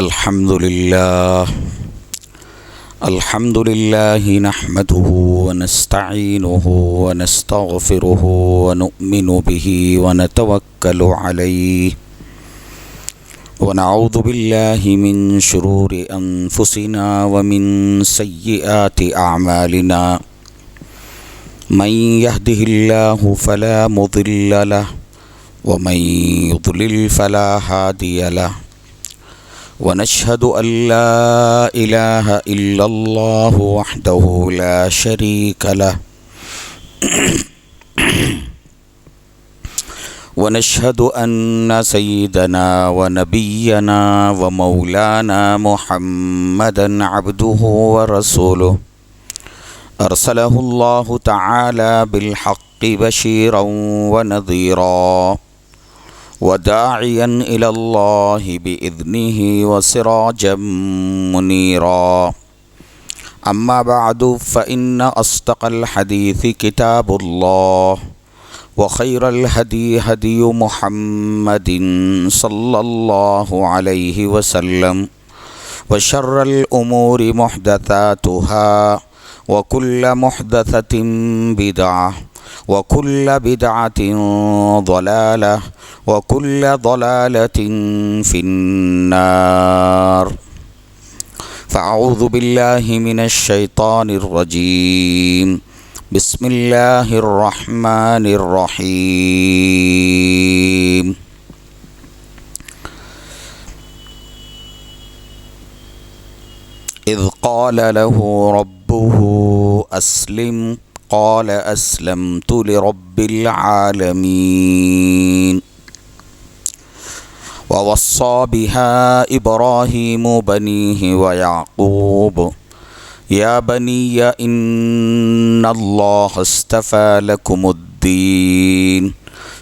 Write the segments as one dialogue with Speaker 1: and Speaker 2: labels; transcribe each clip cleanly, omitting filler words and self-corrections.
Speaker 1: الحمد لله نحمده ونستعينه ونستغفره ونؤمن به ونتوكل عليه ونعوذ بالله من شرور أنفسنا ومن سيئات أعمالنا من يهده الله فلا مضل له ومن يضلل فلا هادي له ونشهد أن لا إله إلا الله وحده لا شريك له ونشهد أن سيدنا ونبينا ومولانا محمدا عبده ورسوله أرسله الله تعالى بالحق بشيرا ونذيرا وداعيا إلى الله بإذنه وسراجا منيرا أما بعد فإن أصدق الحديث كتاب الله وخير الهدي هدي محمد صلى الله عليه وسلم وشر الأمور محدثاتها وكل محدثة بدعة وكل بدعة ضلالة وكل ضلالة في النار فأعوذ بالله من الشيطان الرجيم بسم الله الرحمن الرحيم إذ قال له ربه أسلم قال أسلمت لرب العالمين ووصى بها إبراهيم بنيه ويعقوب يا بني إن الله اصطفى لكم الدين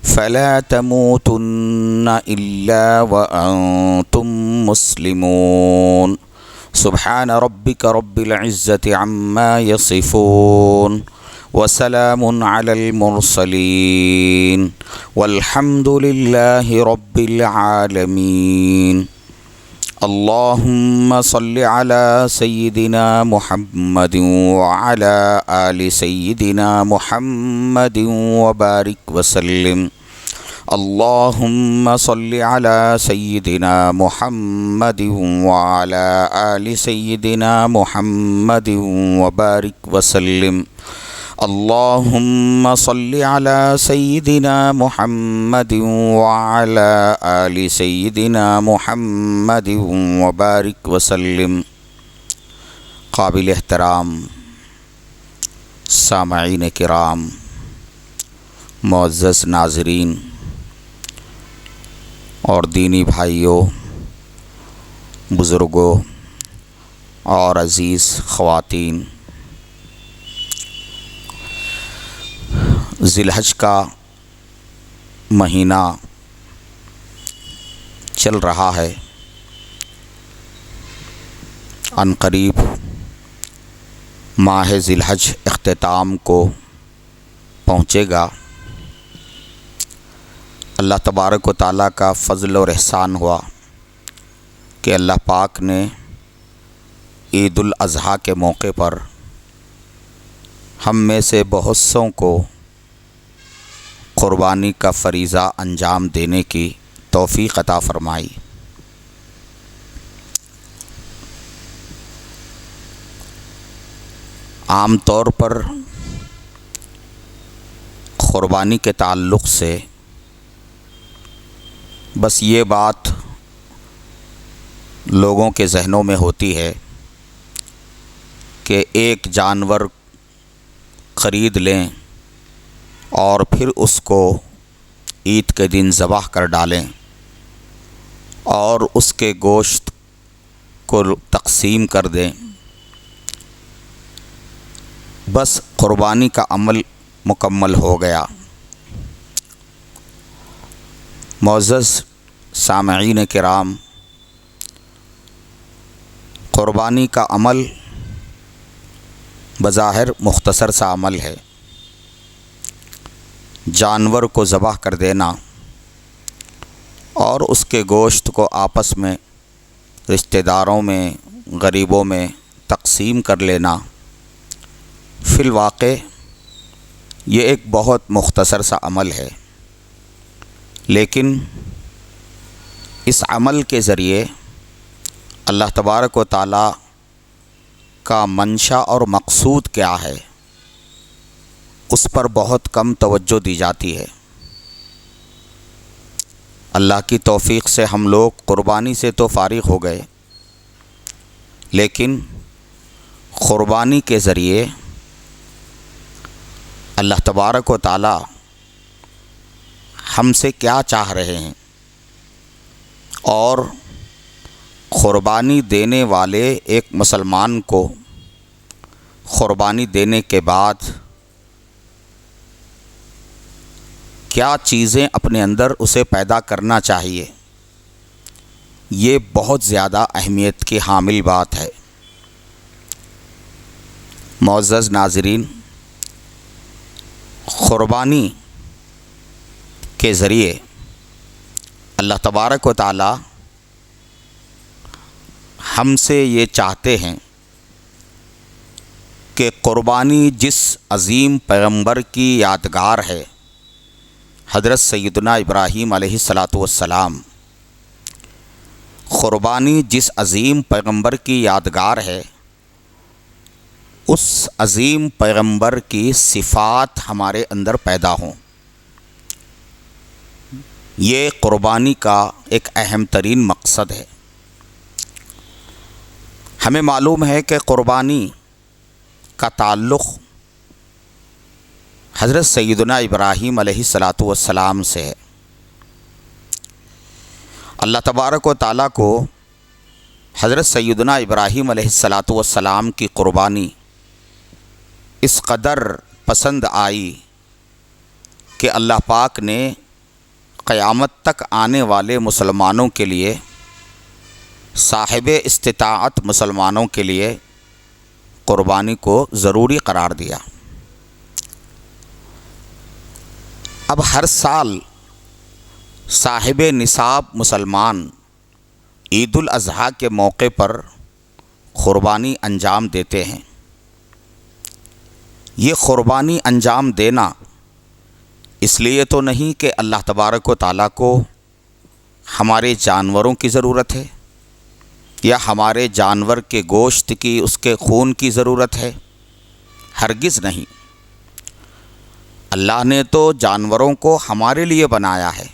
Speaker 1: فلا تموتن إلا وأنتم مسلمون سبحان ربك رب العزة عما يصفون وسلام على المرسلين والحمد لله رب العالمين اللهم صل على سيدنا محمد وعلى آل سيدنا محمد وبارك وسلم اللهم صل على سيدنا محمد وعلى آل سيدنا محمد وبارك وسلم اللهم صل على سيدنا محمد وعلى آل سيدنا محمد وبارك وسلم قابل احترام سامعین کرام، معزز ناظرین اور دینی بھائیوں، بزرگوں اور عزیز خواتین، ذی الحج کا مہینہ چل رہا ہے، عن قریب ماہ ذی الحج اختتام کو پہنچے گا۔ اللہ تبارک و تعالیٰ کا فضل اور احسان ہوا کہ اللہ پاک نے عید الاضحیٰ کے موقع پر ہم میں سے بہت سوں کو قربانی کا فریضہ انجام دینے کی توفیق عطا فرمائی۔ عام طور پر قربانی کے تعلق سے بس یہ بات لوگوں کے ذہنوں میں ہوتی ہے کہ ایک جانور خرید لیں اور پھر اس کو عید کے دن ذبح کر ڈالیں اور اس کے گوشت کو تقسیم کر دیں، بس قربانی کا عمل مکمل ہو گیا۔ معزز سامعین کرام، قربانی کا عمل بظاہر مختصر سا عمل ہے۔ جانور کو ذبح کر دینا اور اس کے گوشت کو آپس میں رشتہ داروں میں، غریبوں میں تقسیم کر لینا، فی الواقع یہ ایک بہت مختصر سا عمل ہے، لیکن اس عمل کے ذریعے اللہ تبارک و تعالی کا منشا اور مقصود کیا ہے اس پر بہت کم توجہ دی جاتی ہے۔ اللہ کی توفیق سے ہم لوگ قربانی سے تو فارغ ہو گئے، لیکن قربانی کے ذریعے اللہ تبارک و تعالی ہم سے کیا چاہ رہے ہیں، اور قربانی دینے والے ایک مسلمان کو قربانی دینے کے بعد کیا چیزیں اپنے اندر اسے پیدا کرنا چاہیے، یہ بہت زیادہ اہمیت کی حامل بات ہے۔ معزز ناظرین، قربانی کے ذریعے اللہ تبارک و تعالی ہم سے یہ چاہتے ہیں کہ قربانی جس عظیم پیغمبر کی یادگار ہے، حضرت سیدنا ابراہیم علیہ السلام، قربانی جس عظیم پیغمبر کی یادگار ہے، اس عظیم پیغمبر کی صفات ہمارے اندر پیدا ہوں، یہ قربانی کا ایک اہم ترین مقصد ہے۔ ہمیں معلوم ہے کہ قربانی کا تعلق حضرت سیدنا ابراہیم علیہ السلام سے ہے۔ اللہ تبارک و تعالیٰ کو حضرت سیدنا ابراہیم علیہ السلام کی قربانی اس قدر پسند آئی کہ اللہ پاک نے قیامت تک آنے والے مسلمانوں کے لیے، صاحب استطاعت مسلمانوں کے لیے قربانی کو ضروری قرار دیا۔ اب ہر سال صاحب نصاب مسلمان عید الاضحیٰ کے موقع پر قربانی انجام دیتے ہیں۔ یہ قربانی انجام دینا اس لیے تو نہیں کہ اللہ تبارک و تعالیٰ کو ہمارے جانوروں کی ضرورت ہے یا ہمارے جانور کے گوشت کی، اس کے خون کی ضرورت ہے، ہرگز نہیں۔ اللہ نے تو جانوروں کو ہمارے لیے بنایا ہے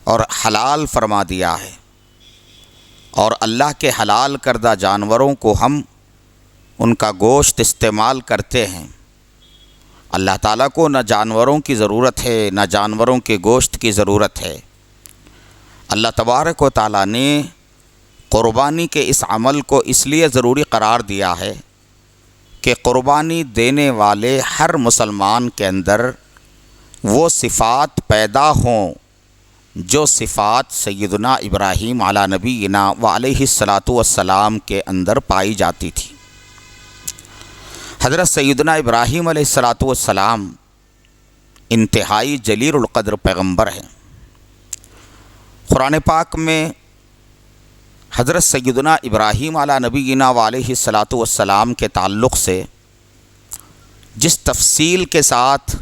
Speaker 1: اور حلال فرما دیا ہے، اور اللہ کے حلال کردہ جانوروں کو ہم ان کا گوشت استعمال کرتے ہیں۔ اللہ تعالیٰ کو نہ جانوروں کی ضرورت ہے، نہ جانوروں کے گوشت کی ضرورت ہے۔ اللہ تبارک و تعالیٰ نے قربانی کے اس عمل کو اس لیے ضروری قرار دیا ہے کہ قربانی دینے والے ہر مسلمان کے اندر وہ صفات پیدا ہوں جو صفات سیدنا ابراہیم علی نبینا و علیہ السلام کے اندر پائی جاتی تھی۔ حضرت سیدنا ابراہیم علیہ السلام انتہائی جلیل القدر پیغمبر ہیں۔ قرآن پاک میں حضرت سیدنا ابراہیم علی نبینا و علیہ السلام کے تعلق سے جس تفصیل کے ساتھ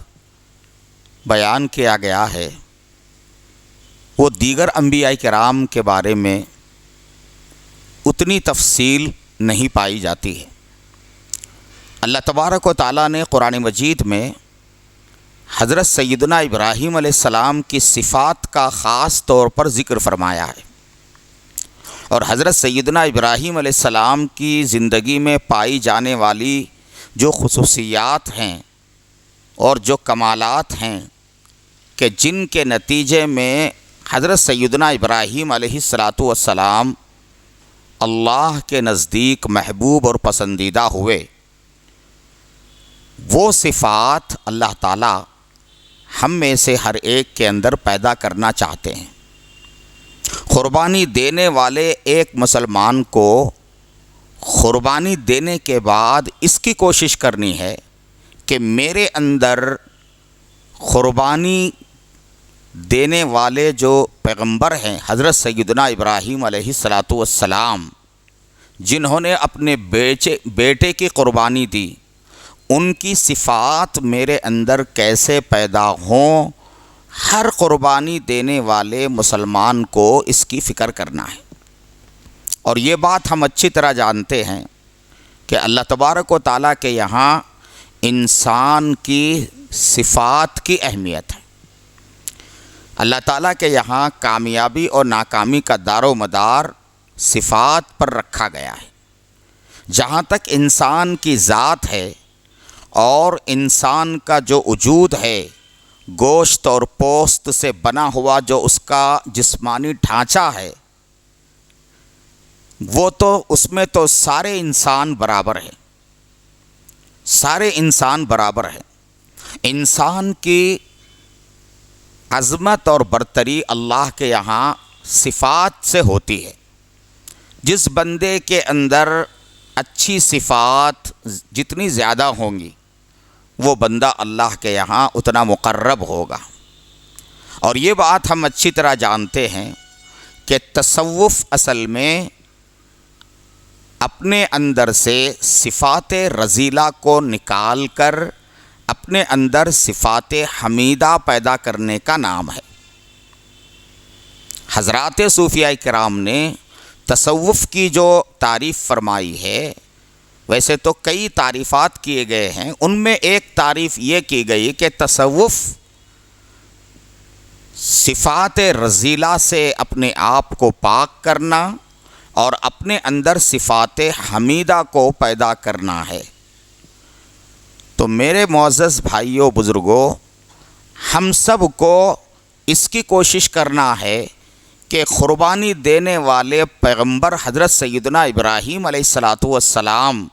Speaker 1: بیان کیا گیا ہے وہ دیگر انبیاء کرام کے بارے میں اتنی تفصیل نہیں پائی جاتی ہے۔ اللہ تبارک و تعالیٰ نے قرآن مجید میں حضرت سیدنا ابراہیم علیہ السلام کی صفات کا خاص طور پر ذکر فرمایا ہے، اور حضرت سیدنا ابراہیم علیہ السلام کی زندگی میں پائی جانے والی جو خصوصیات ہیں اور جو کمالات ہیں کہ جن کے نتیجے میں حضرت سیدنا ابراہیم علیہ السلام اللہ کے نزدیک محبوب اور پسندیدہ ہوئے، وہ صفات اللہ تعالی ہم میں سے ہر ایک کے اندر پیدا کرنا چاہتے ہیں۔ قربانی دینے والے ایک مسلمان کو قربانی دینے کے بعد اس کی کوشش کرنی ہے کہ میرے اندر قربانی دینے والے جو پیغمبر ہیں حضرت سیدنا ابراہیم علیہ الصلاۃ والسلام، جنہوں نے اپنے بیٹے کی قربانی دی، ان کی صفات میرے اندر کیسے پیدا ہوں، ہر قربانی دینے والے مسلمان کو اس کی فکر کرنا ہے۔ اور یہ بات ہم اچھی طرح جانتے ہیں کہ اللہ تبارک و تعالیٰ کے یہاں انسان کی صفات کی اہمیت ہے۔ اللہ تعالیٰ کے یہاں کامیابی اور ناکامی کا دار و مدار صفات پر رکھا گیا ہے۔ جہاں تک انسان کی ذات ہے اور انسان کا جو وجود ہے، گوشت اور پوست سے بنا ہوا جو اس کا جسمانی ڈھانچہ ہے، وہ تو اس میں تو سارے انسان برابر ہیں، سارے انسان برابر ہیں۔ انسان کی عظمت اور برتری اللہ کے یہاں صفات سے ہوتی ہے۔ جس بندے کے اندر اچھی صفات جتنی زیادہ ہوں گی، وہ بندہ اللہ کے یہاں اتنا مقرب ہوگا۔ اور یہ بات ہم اچھی طرح جانتے ہیں کہ تصوف اصل میں اپنے اندر سے صفات رذیلہ کو نکال کر اپنے اندر صفات حمیدہ پیدا کرنے کا نام ہے۔ حضرات صوفیاء کرام نے تصوف کی جو تعریف فرمائی ہے، ویسے تو کئی تعریفات کیے گئے ہیں، ان میں ایک تعریف یہ کی گئی کہ تصوف صفات رذیلہ سے اپنے آپ کو پاک کرنا اور اپنے اندر صفات حمیدہ کو پیدا کرنا ہے۔ تو میرے معزز بھائیوں بزرگوں، ہم سب کو اس کی کوشش کرنا ہے کہ قربانی دینے والے پیغمبر حضرت سیدنا ابراہیم علیہ الصلاۃ والسلام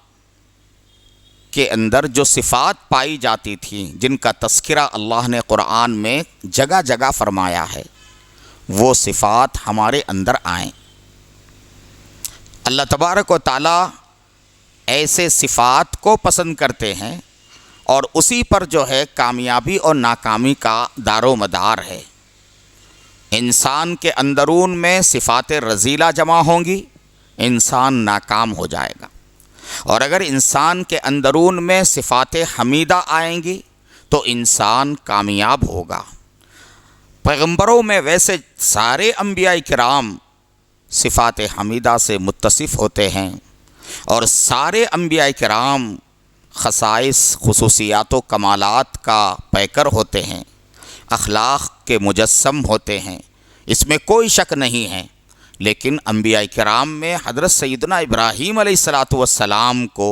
Speaker 1: کے اندر جو صفات پائی جاتی تھیں، جن کا تذکرہ اللہ نے قرآن میں جگہ جگہ فرمایا ہے، وہ صفات ہمارے اندر آئیں۔ اللہ تبارک و تعالیٰ ایسے صفات کو پسند کرتے ہیں اور اسی پر جو ہے کامیابی اور ناکامی کا دار و مدار ہے۔ انسان کے اندرون میں صفات رذیلہ جمع ہوں گی، انسان ناکام ہو جائے گا، اور اگر انسان کے اندرون میں صفات حمیدہ آئیں گی تو انسان کامیاب ہوگا۔ پیغمبروں میں ویسے سارے انبیاء کرام صفات حمیدہ سے متصف ہوتے ہیں، اور سارے انبیاء کرام خصائص، خصوصیات و کمالات کا پیکر ہوتے ہیں، اخلاق کے مجسم ہوتے ہیں، اس میں کوئی شک نہیں ہے۔ لیکن انبیاء کرام میں حضرت سیدنا ابراہیم علیہ الصلاۃ والسلام کو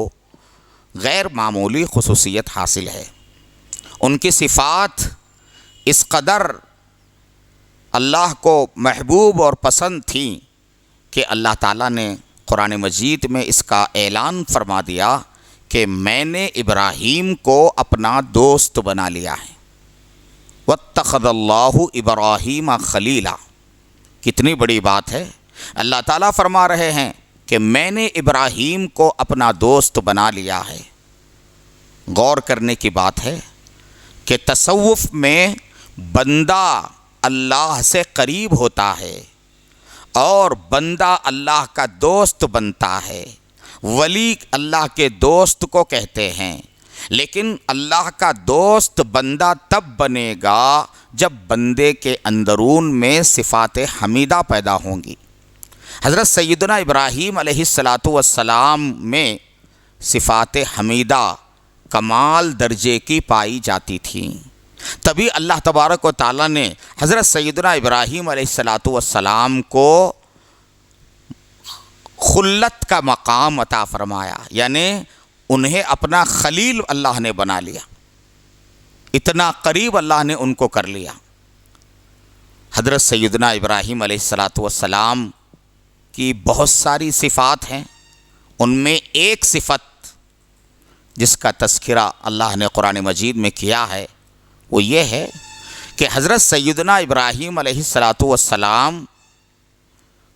Speaker 1: غیر معمولی خصوصیت حاصل ہے۔ ان کی صفات اس قدر اللہ کو محبوب اور پسند تھیں کہ اللہ تعالیٰ نے قرآن مجید میں اس کا اعلان فرما دیا کہ میں نے ابراہیم کو اپنا دوست بنا لیا ہے۔ وَاتَّخَذَ اللَّهُ إِبْرَاهِيمَ خَلِيلًا، کتنی بڑی بات ہے۔ اللہ تعالیٰ فرما رہے ہیں کہ میں نے ابراہیم کو اپنا دوست بنا لیا ہے۔ غور کرنے کی بات ہے کہ تصوف میں بندہ اللہ سے قریب ہوتا ہے اور بندہ اللہ کا دوست بنتا ہے۔ ولی اللہ کے دوست کو کہتے ہیں، لیکن اللہ کا دوست بندہ تب بنے گا جب بندے کے اندرون میں صفات حمیدہ پیدا ہوں گی۔ حضرت سیدنا ابراہیم علیہ الصلاۃ والسلام میں صفات حمیدہ کمال درجے کی پائی جاتی تھیں، تبھی اللہ تبارک و تعالیٰ نے حضرت سیدنا ابراہیم علیہ الصلاۃ والسلام کو خلت کا مقام عطا فرمایا، یعنی انہیں اپنا خلیل اللہ نے بنا لیا، اتنا قریب اللہ نے ان کو کر لیا۔ حضرت سیدنا ابراہیم علیہ الصلاۃ والسلام کی بہت ساری صفات ہیں، ان میں ایک صفت جس کا تذکرہ اللہ نے قرآن مجید میں کیا ہے وہ یہ ہے کہ حضرت سیدنا ابراہیم علیہ الصلاۃ والسلام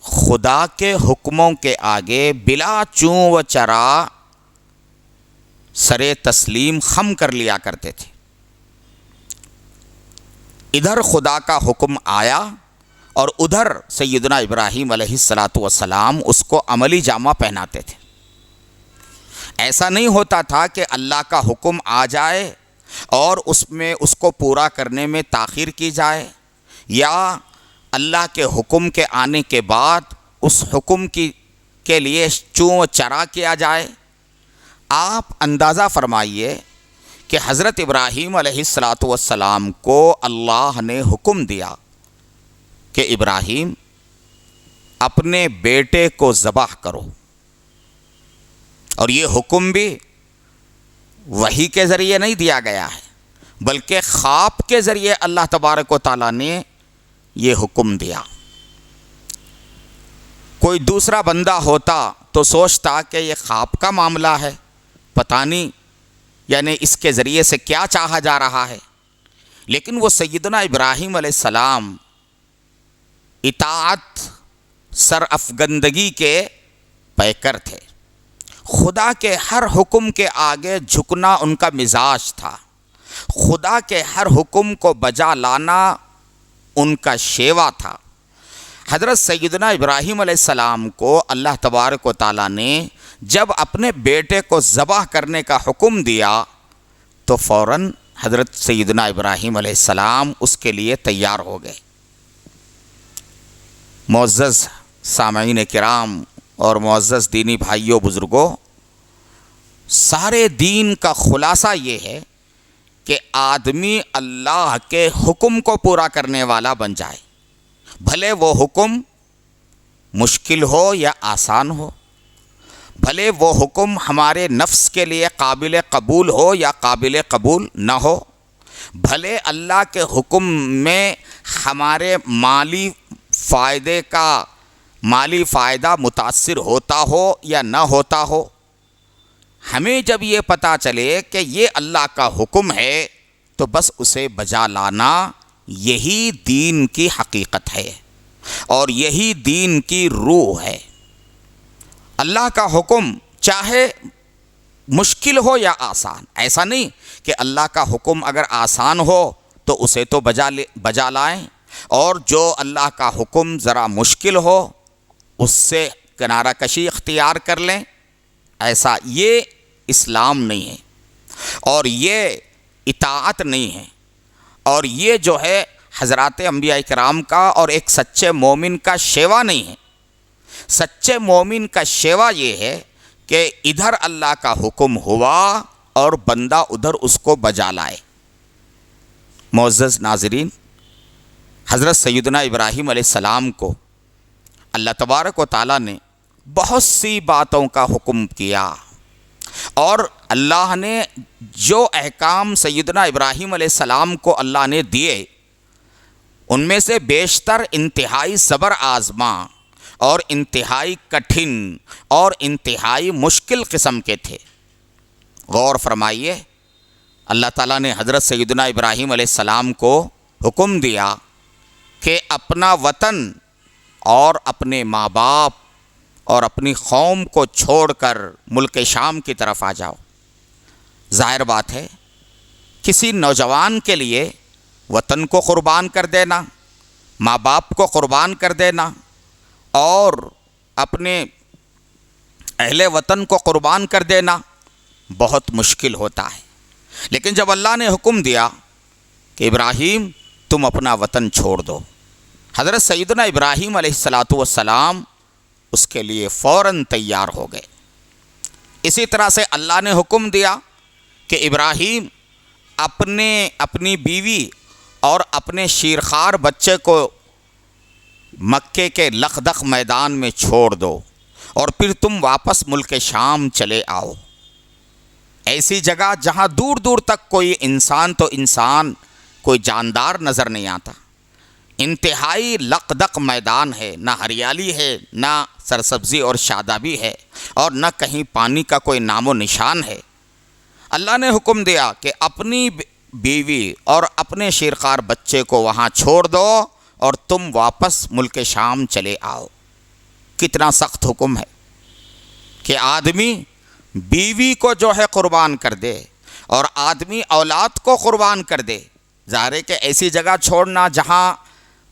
Speaker 1: خدا کے حکموں کے آگے بلا چوں و چرا سر تسلیم خم کر لیا کرتے تھے۔ ادھر خدا کا حکم آیا اور ادھر سیدنا ابراہیم علیہ السلام اس کو عملی جامہ پہناتے تھے۔ ایسا نہیں ہوتا تھا کہ اللہ کا حکم آ جائے اور اس کو پورا کرنے میں تاخیر کی جائے، یا اللہ کے حکم کے آنے کے بعد اس حکم کے لیے چوں چرا کیا جائے۔ آپ اندازہ فرمائیے کہ حضرت ابراہیم علیہ السلام کو اللہ نے حکم دیا کہ ابراہیم اپنے بیٹے کو ذبح کرو، اور یہ حکم بھی وحی کے ذریعے نہیں دیا گیا ہے، بلکہ خواب کے ذریعے اللہ تبارک و تعالیٰ نے یہ حکم دیا۔ کوئی دوسرا بندہ ہوتا تو سوچتا کہ یہ خواب کا معاملہ ہے، پتہ نہیں یعنی اس کے ذریعے سے کیا چاہا جا رہا ہے، لیکن وہ سیدنا ابراہیم علیہ السلام اطاعت سرافگندگی کے پیکر تھے۔ خدا کے ہر حکم کے آگے جھکنا ان کا مزاج تھا، خدا کے ہر حکم کو بجا لانا ان کا شیوا تھا۔ حضرت سیدنا ابراہیم علیہ السلام کو اللہ تبارک و تعالیٰ نے جب اپنے بیٹے کو ذبح کرنے کا حکم دیا تو فوراً حضرت سیدنا ابراہیم علیہ السلام اس کے لیے تیار ہو گئے۔ معزز سامعین کرام اور معزز دینی بھائیوں بزرگوں، سارے دین کا خلاصہ یہ ہے کہ آدمی اللہ کے حکم کو پورا کرنے والا بن جائے، بھلے وہ حکم مشکل ہو یا آسان ہو، بھلے وہ حکم ہمارے نفس کے لیے قابل قبول ہو یا قابل قبول نہ ہو، بھلے اللہ کے حکم میں ہمارے مالی فائدہ متاثر ہوتا ہو یا نہ ہوتا ہو، ہمیں جب یہ پتہ چلے کہ یہ اللہ کا حکم ہے تو بس اسے بجا لانا یہی دین کی حقیقت ہے اور یہی دین کی روح ہے۔ اللہ کا حکم چاہے مشکل ہو یا آسان، ایسا نہیں کہ اللہ کا حکم اگر آسان ہو تو اسے تو بجا لائیں، اور جو اللہ کا حکم ذرا مشکل ہو اس سے کنارہ کشی اختیار کر لیں، ایسا یہ اسلام نہیں ہے، اور یہ اطاعت نہیں ہے، اور یہ جو ہے حضرات انبیاء کرام کا اور ایک سچے مومن کا شیوا نہیں ہے۔ سچے مومن کا شیوا یہ ہے کہ ادھر اللہ کا حکم ہوا اور بندہ ادھر اس کو بجا لائے۔ معزز ناظرین، حضرت سیدنا ابراہیم علیہ السلام کو اللہ تبارک و تعالیٰ نے بہت سی باتوں کا حکم کیا، اور اللہ نے جو احکام سیدنا ابراہیم علیہ السلام کو اللہ نے دیے ان میں سے بیشتر انتہائی صبر آزما اور انتہائی کٹھن اور انتہائی مشکل قسم کے تھے۔ غور فرمائیے، اللہ تعالیٰ نے حضرت سیدنا ابراہیم علیہ السلام کو حکم دیا کہ اپنا وطن اور اپنے ماں باپ اور اپنی قوم کو چھوڑ کر ملک شام کی طرف آ جاؤ۔ ظاہر بات ہے کسی نوجوان کے لیے وطن کو قربان کر دینا، ماں باپ کو قربان کر دینا اور اپنے اہل وطن کو قربان کر دینا بہت مشکل ہوتا ہے، لیکن جب اللہ نے حکم دیا کہ ابراہیم تم اپنا وطن چھوڑ دو، حضرت سیدنا ابراہیم علیہ السلام اس کے لیے فوراً تیار ہو گئے۔ اسی طرح سے اللہ نے حکم دیا کہ ابراہیم اپنی بیوی اور اپنے شیرخوار بچے کو مکے کے لخدق میدان میں چھوڑ دو اور پھر تم واپس ملک شام چلے آؤ، ایسی جگہ جہاں دور دور تک کوئی انسان کوئی جاندار نظر نہیں آتا، انتہائی لخدق میدان ہے، نہ ہریالی ہے، نہ سرسبزی اور شادابی ہے، اور نہ کہیں پانی کا کوئی نام و نشان ہے۔ اللہ نے حکم دیا کہ اپنی بیوی اور اپنے شیرخوار بچے کو وہاں چھوڑ دو اور تم واپس ملک شام چلے آؤ۔ کتنا سخت حکم ہے کہ آدمی بیوی کو جو ہے قربان کر دے اور آدمی اولاد کو قربان کر دے، ظاہر ہے کہ ایسی جگہ چھوڑنا جہاں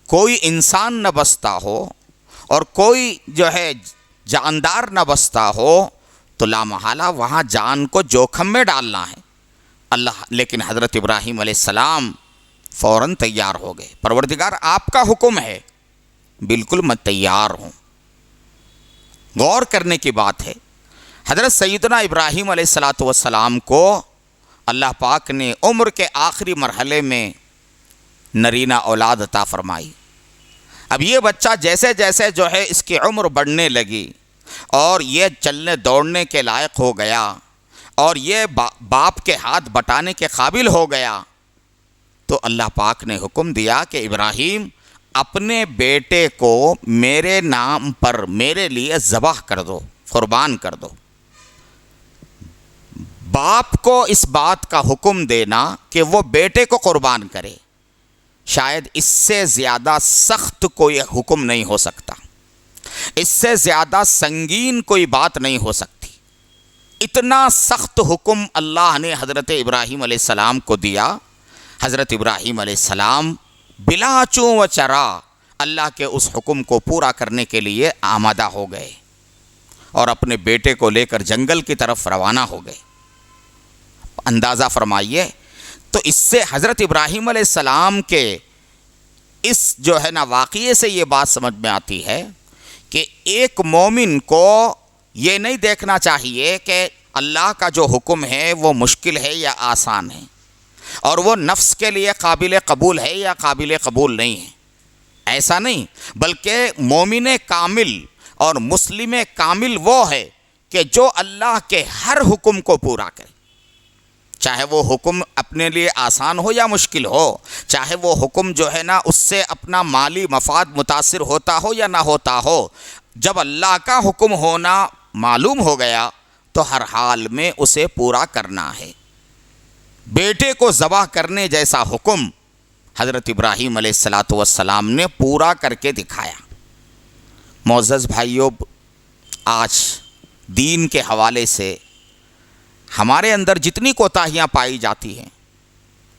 Speaker 1: کوئی انسان نہ بستا ہو اور کوئی جو ہے جاندار نہ بستا ہو تو لامحالہ وہاں جان کو جوکھم میں ڈالنا ہے اللہ. لیکن حضرت ابراہیم علیہ السلام فوراً تیار ہو گئے. پروردگار آپ کا حکم ہے، بالکل میں تیار ہوں. غور کرنے کی بات ہے، حضرت سیدنا ابراہیم علیہ السلام کو اللہ پاک نے عمر کے آخری مرحلے میں نرینہ اولاد عطا فرمائی. اب یہ بچہ جیسے جیسے جو ہے اس کی عمر بڑھنے لگی اور یہ چلنے دوڑنے کے لائق ہو گیا اور یہ باپ کے ہاتھ بٹانے کے قابل ہو گیا تو اللہ پاک نے حکم دیا کہ ابراہیم اپنے بیٹے کو میرے نام پر میرے لیے ذبح کر دو، قربان کر دو. باپ کو اس بات کا حکم دینا کہ وہ بیٹے کو قربان کرے، شاید اس سے زیادہ سخت کوئی حکم نہیں ہو سکتا، اس سے زیادہ سنگین کوئی بات نہیں ہو سکتی. اتنا سخت حکم اللہ نے حضرت ابراہیم علیہ السلام کو دیا. حضرت ابراہیم علیہ السلام بلا چوں و چرا اللہ کے اس حکم کو پورا کرنے کے لیے آمادہ ہو گئے اور اپنے بیٹے کو لے کر جنگل کی طرف روانہ ہو گئے. اندازہ فرمائیے، تو اس سے حضرت ابراہیم علیہ السلام کے اس جو ہے نا واقعے سے یہ بات سمجھ میں آتی ہے کہ ایک مومن کو یہ نہیں دیکھنا چاہیے کہ اللہ کا جو حکم ہے وہ مشکل ہے یا آسان ہے اور وہ نفس کے لیے قابل قبول ہے یا قابل قبول نہیں ہے. ایسا نہیں، بلکہ مومن کامل اور مسلم کامل وہ ہے کہ جو اللہ کے ہر حکم کو پورا کرے، چاہے وہ حکم اپنے لیے آسان ہو یا مشکل ہو، چاہے وہ حکم جو ہے نا اس سے اپنا مالی مفاد متاثر ہوتا ہو یا نہ ہوتا ہو. جب اللہ کا حکم ہونا معلوم ہو گیا تو ہر حال میں اسے پورا کرنا ہے. بیٹے کو ذبح کرنے جیسا حکم حضرت ابراہیم علیہ السلام نے پورا کر کے دکھایا. معزز بھائیو، آج دین کے حوالے سے ہمارے اندر جتنی کوتاہیاں پائی جاتی ہیں،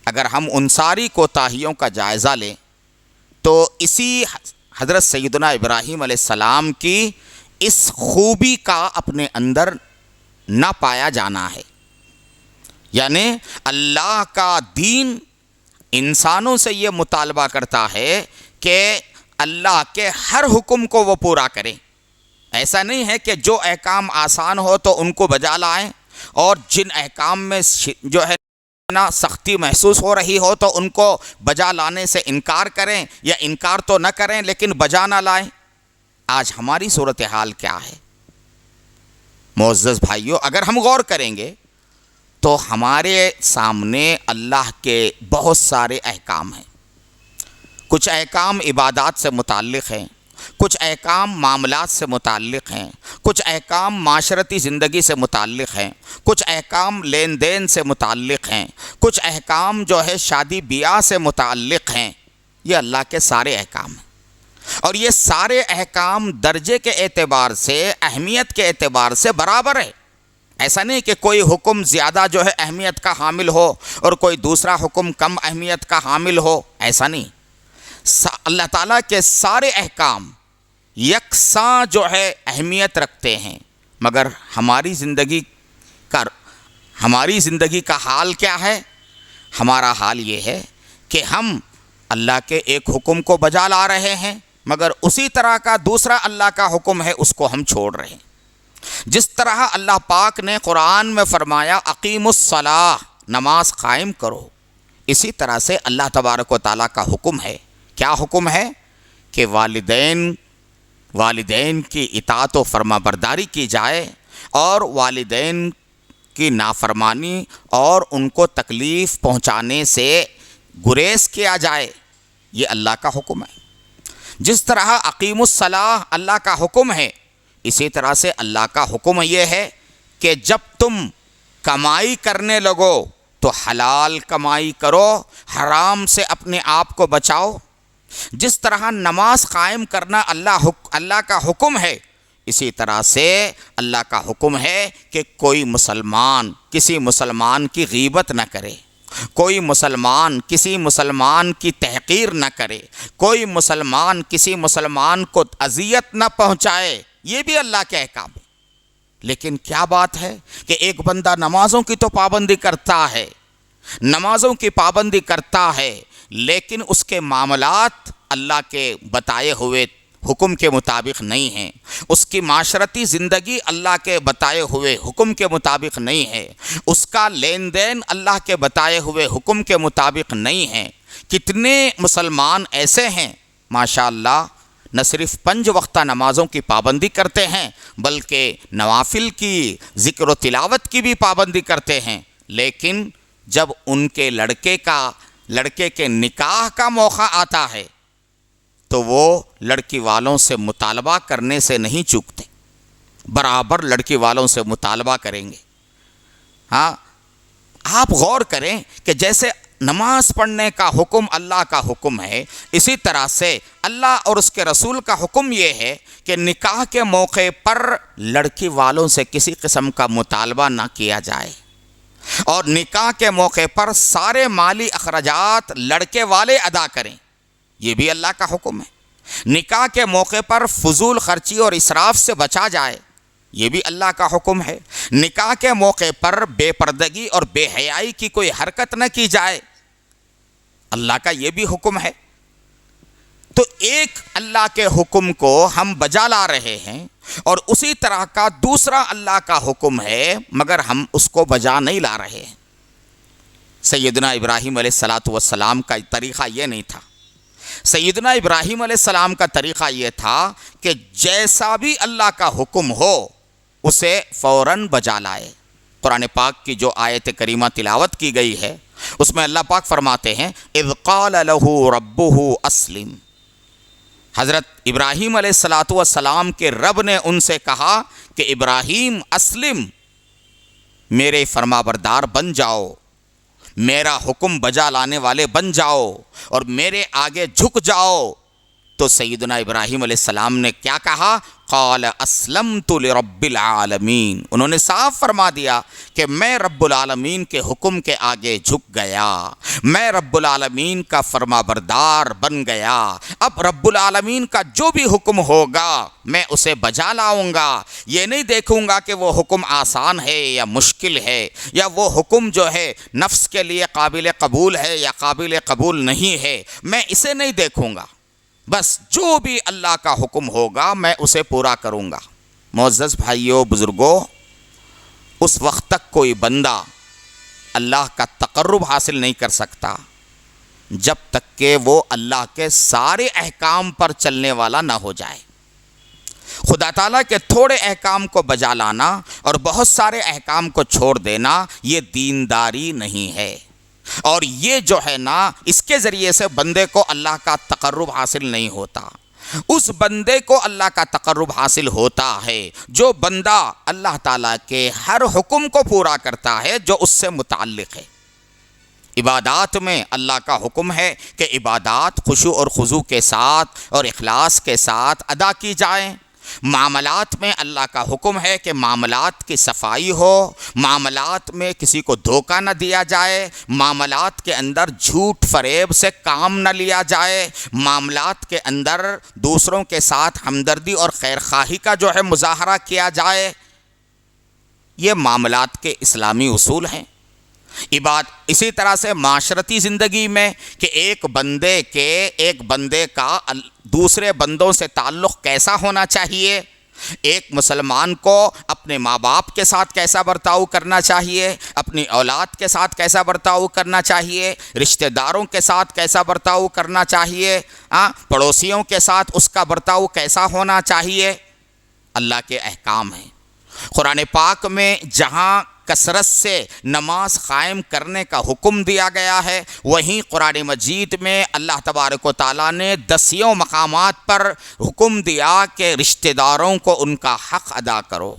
Speaker 1: اگر ہم ان ساری کوتاہیوں کا جائزہ لیں تو اسی حضرت سیدنا ابراہیم علیہ السلام کی اس خوبی کا اپنے اندر نہ پایا جانا ہے. یعنی اللہ کا دین انسانوں سے یہ مطالبہ کرتا ہے کہ اللہ کے ہر حکم کو وہ پورا کریں. ایسا نہیں ہے کہ جو احکام آسان ہو تو ان کو بجا لائیں اور جن احکام میں جو ہے نا سختی محسوس ہو رہی ہو تو ان کو بجا لانے سے انکار کریں، یا انکار تو نہ کریں لیکن بجا نہ لائیں. آج ہماری صورتحال کیا ہے معزز بھائیو؟ اگر ہم غور کریں گے تو ہمارے سامنے اللہ کے بہت سارے احکام ہیں. کچھ احکام عبادات سے متعلق ہیں، کچھ احکام معاملات سے متعلق ہیں، کچھ احکام معاشرتی زندگی سے متعلق ہیں، کچھ احکام لین دین سے متعلق ہیں، کچھ احکام جو ہے شادی بیاہ سے متعلق ہیں. یہ اللہ کے سارے احکام ہیں اور یہ سارے احکام درجے کے اعتبار سے، اہمیت کے اعتبار سے برابر ہے. ایسا نہیں کہ کوئی حکم زیادہ جو ہے اہمیت کا حامل ہو اور کوئی دوسرا حکم کم اہمیت کا حامل ہو، ایسا نہیں. اللہ تعالیٰ کے سارے احکام یکساں جو ہے اہمیت رکھتے ہیں، مگر ہماری زندگی کا حال کیا ہے؟ ہمارا حال یہ ہے کہ ہم اللہ کے ایک حکم کو بجا لا رہے ہیں مگر اسی طرح کا دوسرا اللہ کا حکم ہے اس کو ہم چھوڑ رہے ہیں. جس طرح اللہ پاک نے قرآن میں فرمایا اقیم الصلاۃ، نماز قائم کرو، اسی طرح سے اللہ تبارک و تعالیٰ کا حکم ہے. کیا حکم ہے؟ کہ والدین کی اطاعت و فرما برداری کی جائے اور والدین کی نافرمانی اور ان کو تکلیف پہنچانے سے گریز کیا جائے. یہ اللہ کا حکم ہے. جس طرح اقیم الصلاۃ اللہ کا حکم ہے، اسی طرح سے اللہ کا حکم یہ ہے کہ جب تم کمائی کرنے لگو تو حلال کمائی کرو، حرام سے اپنے آپ کو بچاؤ. جس طرح نماز قائم کرنا اللہ کا حکم ہے، اسی طرح سے اللہ کا حکم ہے کہ کوئی مسلمان کسی مسلمان کی غیبت نہ کرے کوئی مسلمان کسی مسلمان کی تحقیر نہ کرے، کوئی مسلمان کسی مسلمان کو اذیت نہ پہنچائے، یہ بھی اللہ کے احکام ہے۔ لیکن کیا بات ہے کہ ایک بندہ نمازوں کی تو پابندی کرتا ہے، نمازوں کی پابندی کرتا ہے، لیکن اس کے معاملات اللہ کے بتائے ہوئے حکم کے مطابق نہیں ہیں، اس کی معاشرتی زندگی اللہ کے بتائے ہوئے حکم کے مطابق نہیں ہے، اس کا لین دین اللہ کے بتائے ہوئے حکم کے مطابق نہیں ہے۔ کتنے مسلمان ایسے ہیں ماشاءاللہ نہ صرف 5 وقتہ نمازوں کی پابندی کرتے ہیں بلکہ نوافل کی، ذکر و تلاوت کی بھی پابندی کرتے ہیں، لیکن جب ان کے لڑکے کے نکاح کا موقع آتا ہے تو وہ لڑکی والوں سے مطالبہ کرنے سے نہیں چوکتے، برابر لڑکی والوں سے مطالبہ کریں گے۔ ہاں، آپ غور کریں کہ جیسے نماز پڑھنے کا حکم اللہ کا حکم ہے، اسی طرح سے اللہ اور اس کے رسول کا حکم یہ ہے کہ نکاح کے موقع پر لڑکی والوں سے کسی قسم کا مطالبہ نہ کیا جائے، اور نکاح کے موقع پر سارے مالی اخراجات لڑکے والے ادا کریں، یہ بھی اللہ کا حکم ہے۔ نکاح کے موقع پر فضول خرچی اور اسراف سے بچا جائے، یہ بھی اللہ کا حکم ہے۔ نکاح کے موقع پر بے پردگی اور بے حیائی کی کوئی حرکت نہ کی جائے، اللہ کا یہ بھی حکم ہے۔ تو ایک اللہ کے حکم کو ہم بجا لا رہے ہیں، اور اسی طرح کا دوسرا اللہ کا حکم ہے مگر ہم اس کو بجا نہیں لا رہے ہیں۔ سیدنا ابراہیم علیہ السلام کا طریقہ یہ نہیں تھا۔ سیدنا ابراہیم علیہ السلام کا طریقہ یہ تھا کہ جیسا بھی اللہ کا حکم ہو اسے فوراً بجا لائے۔ قرآن پاک کی جو آیت کریمہ تلاوت کی گئی ہے اس میں اللہ پاک فرماتے ہیں اذ قال له ربه اسلم، حضرت ابراہیم علیہ السلام کے رب نے ان سے کہا کہ ابراہیم اسلم، میرے فرما بردار بن جاؤ، میرا حکم بجا لانے والے بن جاؤ اور میرے آگے جھک جاؤ۔ تو سیدنا ابراہیم علیہ السلام نے کیا کہا؟ قال اسلمت لرب العالمین، انہوں نے صاف فرما دیا کہ میں رب العالمین کے حکم کے آگے جھک گیا، میں رب العالمین کا فرما بردار بن گیا، اب رب العالمین کا جو بھی حکم ہوگا میں اسے بجا لاؤں گا، یہ نہیں دیکھوں گا کہ وہ حکم آسان ہے یا مشکل ہے، یا وہ حکم جو ہے نفس کے لیے قابل قبول ہے یا قابل قبول نہیں ہے، میں اسے نہیں دیکھوں گا، بس جو بھی اللہ کا حکم ہوگا میں اسے پورا کروں گا۔ معزز بھائیوں بزرگوں، اس وقت تک کوئی بندہ اللہ کا تقرب حاصل نہیں کر سکتا جب تک کہ وہ اللہ کے سارے احکام پر چلنے والا نہ ہو جائے۔ خدا تعالیٰ کے تھوڑے احکام کو بجا لانا اور بہت سارے احکام کو چھوڑ دینا یہ دینداری نہیں ہے، اور یہ جو ہے نا اس کے ذریعے سے بندے کو اللہ کا تقرب حاصل نہیں ہوتا۔ اس بندے کو اللہ کا تقرب حاصل ہوتا ہے جو بندہ اللہ تعالیٰ کے ہر حکم کو پورا کرتا ہے جو اس سے متعلق ہے۔ عبادات میں اللہ کا حکم ہے کہ عبادات خشوع اور خضوع کے ساتھ اور اخلاص کے ساتھ ادا کی جائیں۔ معاملات میں اللہ کا حکم ہے کہ معاملات کی صفائی ہو، معاملات میں کسی کو دھوکہ نہ دیا جائے، معاملات کے اندر جھوٹ فریب سے کام نہ لیا جائے، معاملات کے اندر دوسروں کے ساتھ ہمدردی اور خیرخواہی کا جو ہے مظاہرہ کیا جائے۔ یہ معاملات کے اسلامی اصول ہیں۔ اسی طرح سے معاشرتی زندگی میں کہ ایک بندے کا دوسرے بندوں سے تعلق کیسا ہونا چاہیے، ایک مسلمان کو اپنے ماں باپ کے ساتھ کیسا برتاؤ کرنا چاہیے، اپنی اولاد کے ساتھ کیسا برتاؤ کرنا چاہیے، رشتہ داروں کے ساتھ کیسا برتاؤ کرنا چاہیے، پڑوسیوں کے ساتھ اس کا برتاؤ کیسا ہونا چاہیے، اللہ کے احکام ہیں۔ قرآن پاک میں جہاں کثرت سے نماز قائم کرنے کا حکم دیا گیا ہے، وہیں قرآن مجید میں اللہ تبارک و تعالیٰ نے 10 مقامات پر حکم دیا کہ رشتہ داروں کو ان کا حق ادا کرو۔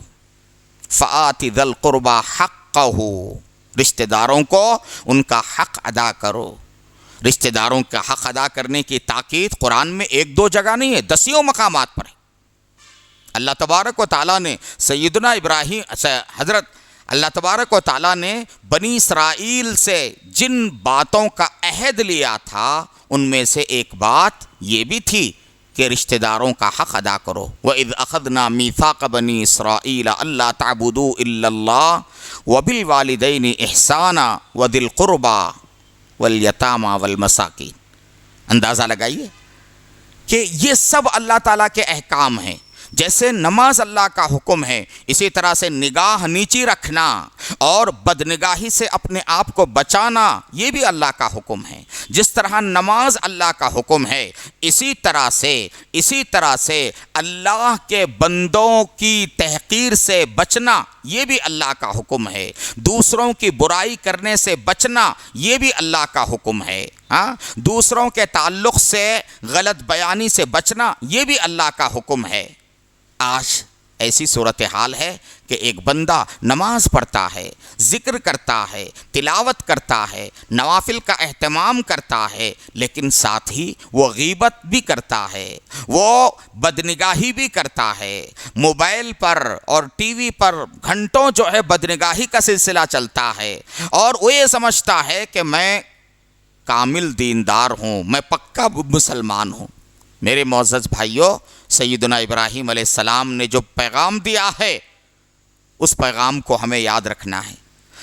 Speaker 1: فَآتِ ذَا الْقُرْبَى حَقَّهُ، رشتہ داروں کو ان کا حق ادا کرو۔ رشتہ داروں کا حق ادا کرنے کی تاکید قرآن میں 1-2 جگہ نہیں ہے، 10 مقامات پر ہے۔ اللہ تبارک و تعالیٰ نے سیدنا ابراہیم حضرت اللہ تبارک و تعالیٰ نے بنی اسرائیل سے جن باتوں کا عہد لیا تھا ان میں سے ایک بات یہ بھی تھی کہ رشتہ داروں کا حق ادا کرو۔ وَإِذْ أَخَذْنَا مِيثَاقَ بَنِي إِسْرَائِيلَ أَلَّا تَعْبُدُوا إِلَّا اللَّهَ وَبِالْوَالِدَيْنِ إِحْسَانًا وَذِي الْقُرْبَى وَالْيَتَامَى وَالْمَسَاكِينِ۔ اندازہ لگائیے کہ یہ سب اللہ تعالیٰ کے احکام ہیں۔ جیسے نماز اللہ کا حکم ہے، اسی طرح سے نگاہ نیچی رکھنا اور بدنگاہی سے اپنے آپ کو بچانا یہ بھی اللہ کا حکم ہے۔ جس طرح نماز اللہ کا حکم ہے، اسی طرح سے اللہ کے بندوں کی تحقیر سے بچنا یہ بھی اللہ کا حکم ہے۔ دوسروں کی برائی کرنے سے بچنا یہ بھی اللہ کا حکم ہے۔ دوسروں کے تعلق سے غلط بیانی سے بچنا یہ بھی اللہ کا حکم ہے۔ آج ایسی صورتحال ہے کہ ایک بندہ نماز پڑھتا ہے، ذکر کرتا ہے، تلاوت کرتا ہے، نوافل کا اہتمام کرتا ہے، لیکن ساتھ ہی وہ غیبت بھی کرتا ہے، وہ بدنگاہی بھی کرتا ہے۔ موبائل پر اور ٹی وی پر گھنٹوں جو ہے بدنگاہی کا سلسلہ چلتا ہے، اور وہ یہ سمجھتا ہے کہ میں کامل دیندار ہوں، میں پکا مسلمان ہوں۔ میرے معزز بھائیوں، سیدنا ابراہیم علیہ السلام نے جو پیغام دیا ہے اس پیغام کو ہمیں یاد رکھنا ہے۔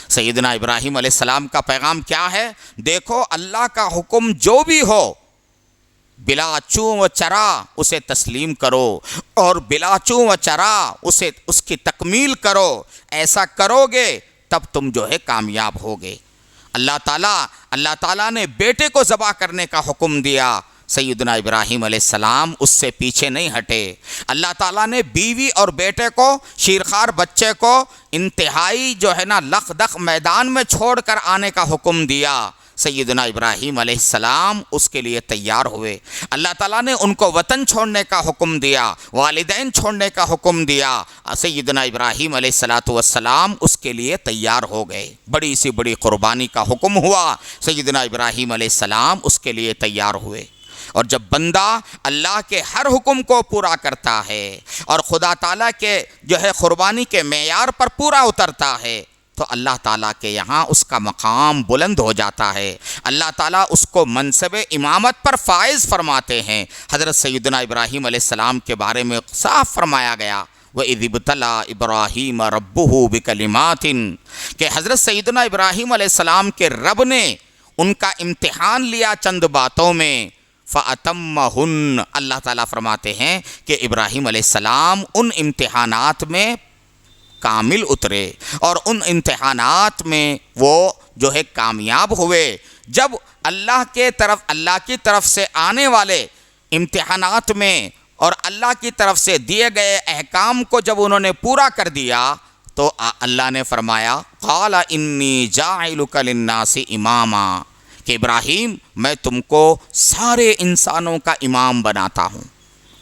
Speaker 1: سیدنا ابراہیم علیہ السلام کا پیغام کیا ہے؟ دیکھو، اللہ کا حکم جو بھی ہو بلا چوں و چرا اسے تسلیم کرو، اور بلا چوں و چرا اس کی تکمیل کرو۔ ایسا کرو گے تب تم جو ہے کامیاب ہوگے۔ اللہ تعالیٰ نے بیٹے کو ذبح کرنے کا حکم دیا، سیدنا ابراہیم علیہ السلام اس سے پیچھے نہیں ہٹے۔ اللہ تعالیٰ نے بیوی اور بیٹے کو، شیرخوار بچے کو انتہائی جو ہے نا لخدخ میدان میں چھوڑ کر آنے کا حکم دیا، سیدنا ابراہیم علیہ السلام اس کے لیے تیار ہوئے۔ اللہ تعالیٰ نے ان کو وطن چھوڑنے کا حکم دیا، والدین چھوڑنے کا حکم دیا، سیدنا ابراہیم علیہ السلام اس کے لیے تیار ہو گئے۔ بڑی سی بڑی قربانی کا حکم ہوا، سیدنا ابراہیم علیہ السلام اس کے لیے تیار ہوئے۔ اور جب بندہ اللہ کے ہر حکم کو پورا کرتا ہے اور خدا تعالیٰ کے جو ہے قربانی کے معیار پر پورا اترتا ہے تو اللہ تعالیٰ کے یہاں اس کا مقام بلند ہو جاتا ہے۔ اللہ تعالیٰ اس کو منصب امامت پر فائز فرماتے ہیں۔ حضرت سیدنا ابراہیم علیہ السلام کے بارے میں صاف فرمایا گیا، وَإِذِ ابْتَلَىٰ إِبْرَاهِيمَ رَبُّهُ بِكَلِمَاتٍ، کہ حضرت سیدنا ابراہیم علیہ السلام کے رب نے ان کا امتحان لیا چند باتوں میں، فَأَتَمَّهُنَّ، اللہ تعالیٰ فرماتے ہیں کہ ابراہیم علیہ السلام ان امتحانات میں کامل اترے اور ان امتحانات میں وہ جو ہے کامیاب ہوئے۔ جب اللہ کی طرف سے آنے والے امتحانات میں اور اللہ کی طرف سے دیے گئے احکام کو جب انہوں نے پورا کر دیا تو اللہ نے فرمایا، قَالَ إِنِّي جَاعِلُكَ لِلنَّاسِ إِمَامًا، کہ ابراہیم میں تم کو سارے انسانوں کا امام بناتا ہوں۔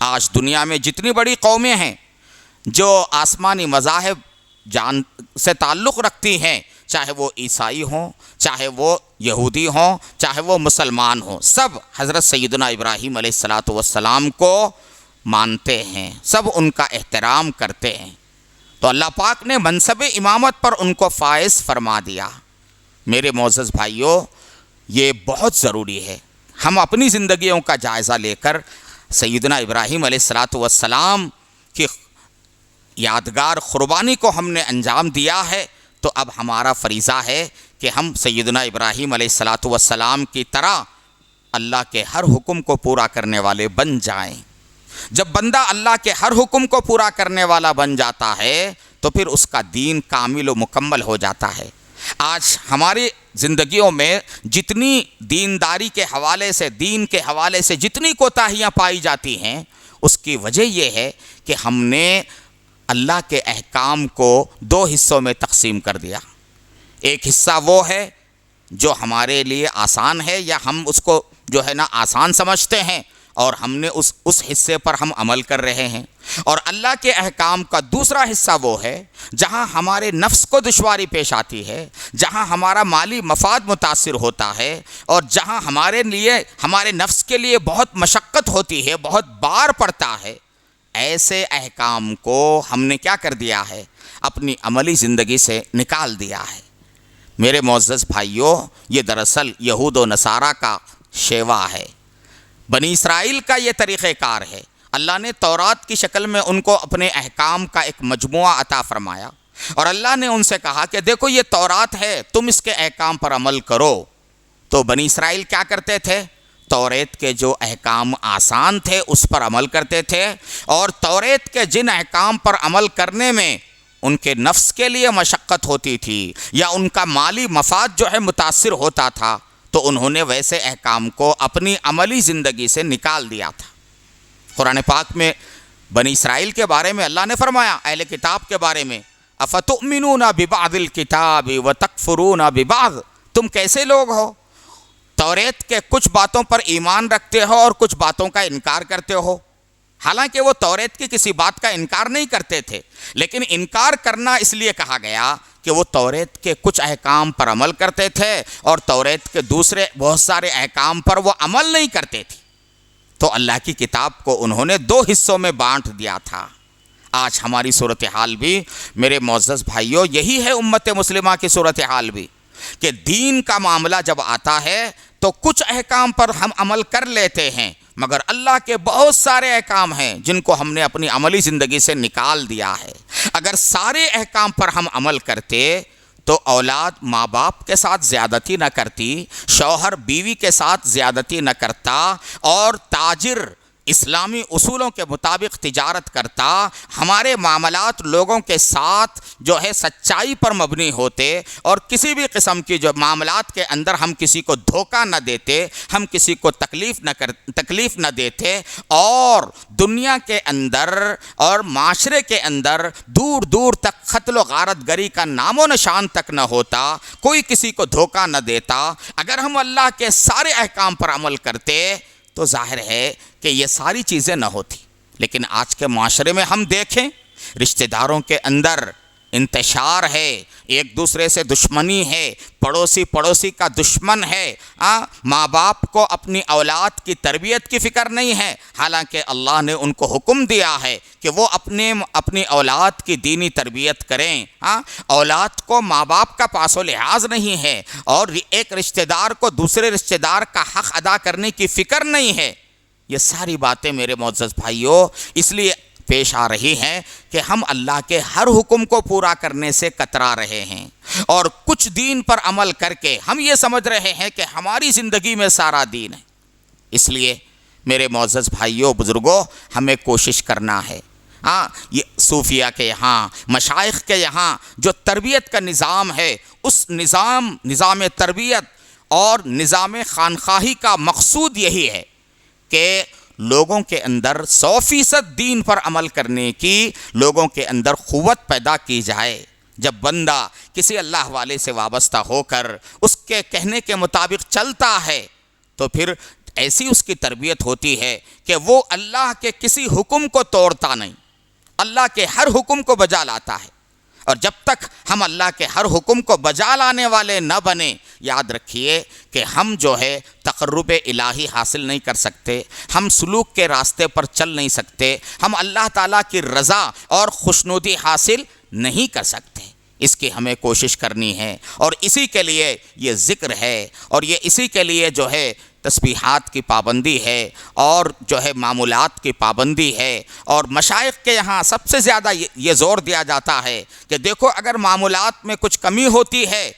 Speaker 1: آج دنیا میں جتنی بڑی قومیں ہیں جو آسمانی مذاہب سے تعلق رکھتی ہیں، چاہے وہ عیسائی ہوں، چاہے وہ یہودی ہوں، چاہے وہ مسلمان ہوں، سب حضرت سیدنا ابراہیم علیہ السلام کو مانتے ہیں، سب ان کا احترام کرتے ہیں۔ تو اللہ پاک نے منصب امامت پر ان کو فائز فرما دیا۔ میرے معزز بھائیوں، یہ بہت ضروری ہے ہم اپنی زندگیوں کا جائزہ لے کر سیدنا ابراہیم علیہ السلام کی یادگار قربانی کو ہم نے انجام دیا ہے، تو اب ہمارا فریضہ ہے کہ ہم سیدنا ابراہیم علیہ السلام کی طرح اللہ کے ہر حکم کو پورا کرنے والے بن جائیں۔ جب بندہ اللہ کے ہر حکم کو پورا کرنے والا بن جاتا ہے تو پھر اس کا دین کامل و مکمل ہو جاتا ہے۔ آج ہماری زندگیوں میں جتنی دینداری کے حوالے سے، دین کے حوالے سے جتنی کوتاہیاں پائی جاتی ہیں، اس کی وجہ یہ ہے کہ ہم نے اللہ کے احکام کو دو حصوں میں تقسیم کر دیا۔ ایک حصہ وہ ہے جو ہمارے لیے آسان ہے یا ہم اس کو جو ہے نا آسان سمجھتے ہیں اور ہم نے اس حصے پر ہم عمل کر رہے ہیں، اور اللہ کے احکام کا دوسرا حصہ وہ ہے جہاں ہمارے نفس کو دشواری پیش آتی ہے، جہاں ہمارا مالی مفاد متاثر ہوتا ہے، اور جہاں ہمارے نفس کے لیے بہت مشقت ہوتی ہے، بہت بار پڑتا ہے۔ ایسے احکام کو ہم نے کیا کر دیا ہے؟ اپنی عملی زندگی سے نکال دیا ہے۔ میرے معزز بھائیوں، یہ دراصل یہود و نصارہ کا شیوا ہے، بنی اسرائیل کا یہ طریقہ کار ہے۔ اللہ نے تورات کی شکل میں ان کو اپنے احکام کا ایک مجموعہ عطا فرمایا، اور اللہ نے ان سے کہا کہ دیکھو یہ تورات ہے، تم اس کے احکام پر عمل کرو۔ تو بنی اسرائیل کیا کرتے تھے؟ توریت کے جو احکام آسان تھے اس پر عمل کرتے تھے، اور توریت کے جن احکام پر عمل کرنے میں ان کے نفس کے لیے مشقت ہوتی تھی یا ان کا مالی مفاد جو ہے متاثر ہوتا تھا، تو انہوں نے ویسے احکام کو اپنی عملی زندگی سے نکال دیا تھا۔ قرآن پاک میں بنی اسرائیل کے بارے میں اللہ نے فرمایا، اہل کتاب کے بارے میں، افتؤمنون ببعض الکتاب وتکفرون ببعض، تم کیسے لوگ ہو، توریت کے کچھ باتوں پر ایمان رکھتے ہو اور کچھ باتوں کا انکار کرتے ہو۔ حالانکہ وہ توریت کی کسی بات کا انکار نہیں کرتے تھے، لیکن انکار کرنا اس لیے کہا گیا کہ وہ توریت کے کچھ احکام پر عمل کرتے تھے اور توریت کے دوسرے بہت سارے احکام پر وہ عمل نہیں کرتے تھے۔ تو اللہ کی کتاب کو انہوں نے دو حصوں میں بانٹ دیا تھا۔ آج ہماری صورتحال بھی میرے معزز بھائیوں یہی ہے، امت مسلمہ کی صورتحال بھی، کہ دین کا معاملہ جب آتا ہے تو کچھ احکام پر ہم عمل کر لیتے ہیں، مگر اللہ کے بہت سارے احکام ہیں جن کو ہم نے اپنی عملی زندگی سے نکال دیا ہے۔ اگر سارے احکام پر ہم عمل کرتے تو اولاد ماں باپ کے ساتھ زیادتی نہ کرتی، شوہر بیوی کے ساتھ زیادتی نہ کرتا، اور تاجر اسلامی اصولوں کے مطابق تجارت کرتا، ہمارے معاملات لوگوں کے ساتھ جو ہے سچائی پر مبنی ہوتے، اور کسی بھی قسم کی جو معاملات کے اندر ہم کسی کو دھوکہ نہ دیتے، ہم کسی کو تکلیف نہ دیتے، اور دنیا کے اندر اور معاشرے کے اندر دور دور تک قتل و غارت گری کا نام و نشان تک نہ ہوتا، کوئی کسی کو دھوکہ نہ دیتا، اگر ہم اللہ کے سارے احکام پر عمل کرتے تو ظاہر ہے کہ یہ ساری چیزیں نہ ہوتی۔ لیکن آج کے معاشرے میں ہم دیکھیں، رشتہ داروں کے اندر انتشار ہے، ایک دوسرے سے دشمنی ہے، پڑوسی کا دشمن ہے، ماں باپ کو اپنی اولاد کی تربیت کی فکر نہیں ہے، حالانکہ اللہ نے ان کو حکم دیا ہے کہ وہ اپنی اولاد کی دینی تربیت کریں۔ اولاد کو ماں باپ کا پاس و لحاظ نہیں ہے، اور ایک رشتہ دار کو دوسرے رشتہ دار کا حق ادا کرنے کی فکر نہیں ہے۔ یہ ساری باتیں میرے معزز بھائیوں اس لیے پیش آ رہی ہیں کہ ہم اللہ کے ہر حکم کو پورا کرنے سے کترا رہے ہیں، اور کچھ دین پر عمل کر کے ہم یہ سمجھ رہے ہیں کہ ہماری زندگی میں سارا دین ہے۔ اس لیے میرے معزز بھائیوں بزرگوں، ہمیں کوشش کرنا ہے، یہ صوفیہ کے یہاں، مشائخ کے یہاں جو تربیت کا نظام ہے، اس نظام تربیت اور نظام خانقاہی کا مقصود یہی ہے کہ لوگوں کے اندر 100% دین پر عمل کرنے کی لوگوں کے اندر قوت پیدا کی جائے۔ جب بندہ کسی اللہ والے سے وابستہ ہو کر اس کے کہنے کے مطابق چلتا ہے تو پھر ایسی اس کی تربیت ہوتی ہے کہ وہ اللہ کے کسی حکم کو توڑتا نہیں، اللہ کے ہر حکم کو بجا لاتا ہے۔ اور جب تک ہم اللہ کے ہر حکم کو بجا لانے والے نہ بنیں، یاد رکھیے کہ ہم جو ہے تقرب الہی حاصل نہیں کر سکتے، ہم سلوک کے راستے پر چل نہیں سکتے، ہم اللہ تعالیٰ کی رضا اور خوشنودی حاصل نہیں کر سکتے۔ اس کی ہمیں کوشش کرنی ہے، اور اسی کے لیے یہ ذکر ہے، اور یہ اسی کے لیے جو ہے تسبیحات کی پابندی ہے، اور جو ہے معمولات کی پابندی ہے، اور مشائخ کے یہاں سب سے زیادہ یہ زور دیا جاتا ہے کہ دیکھو اگر معمولات میں کچھ کمی ہوتی ہے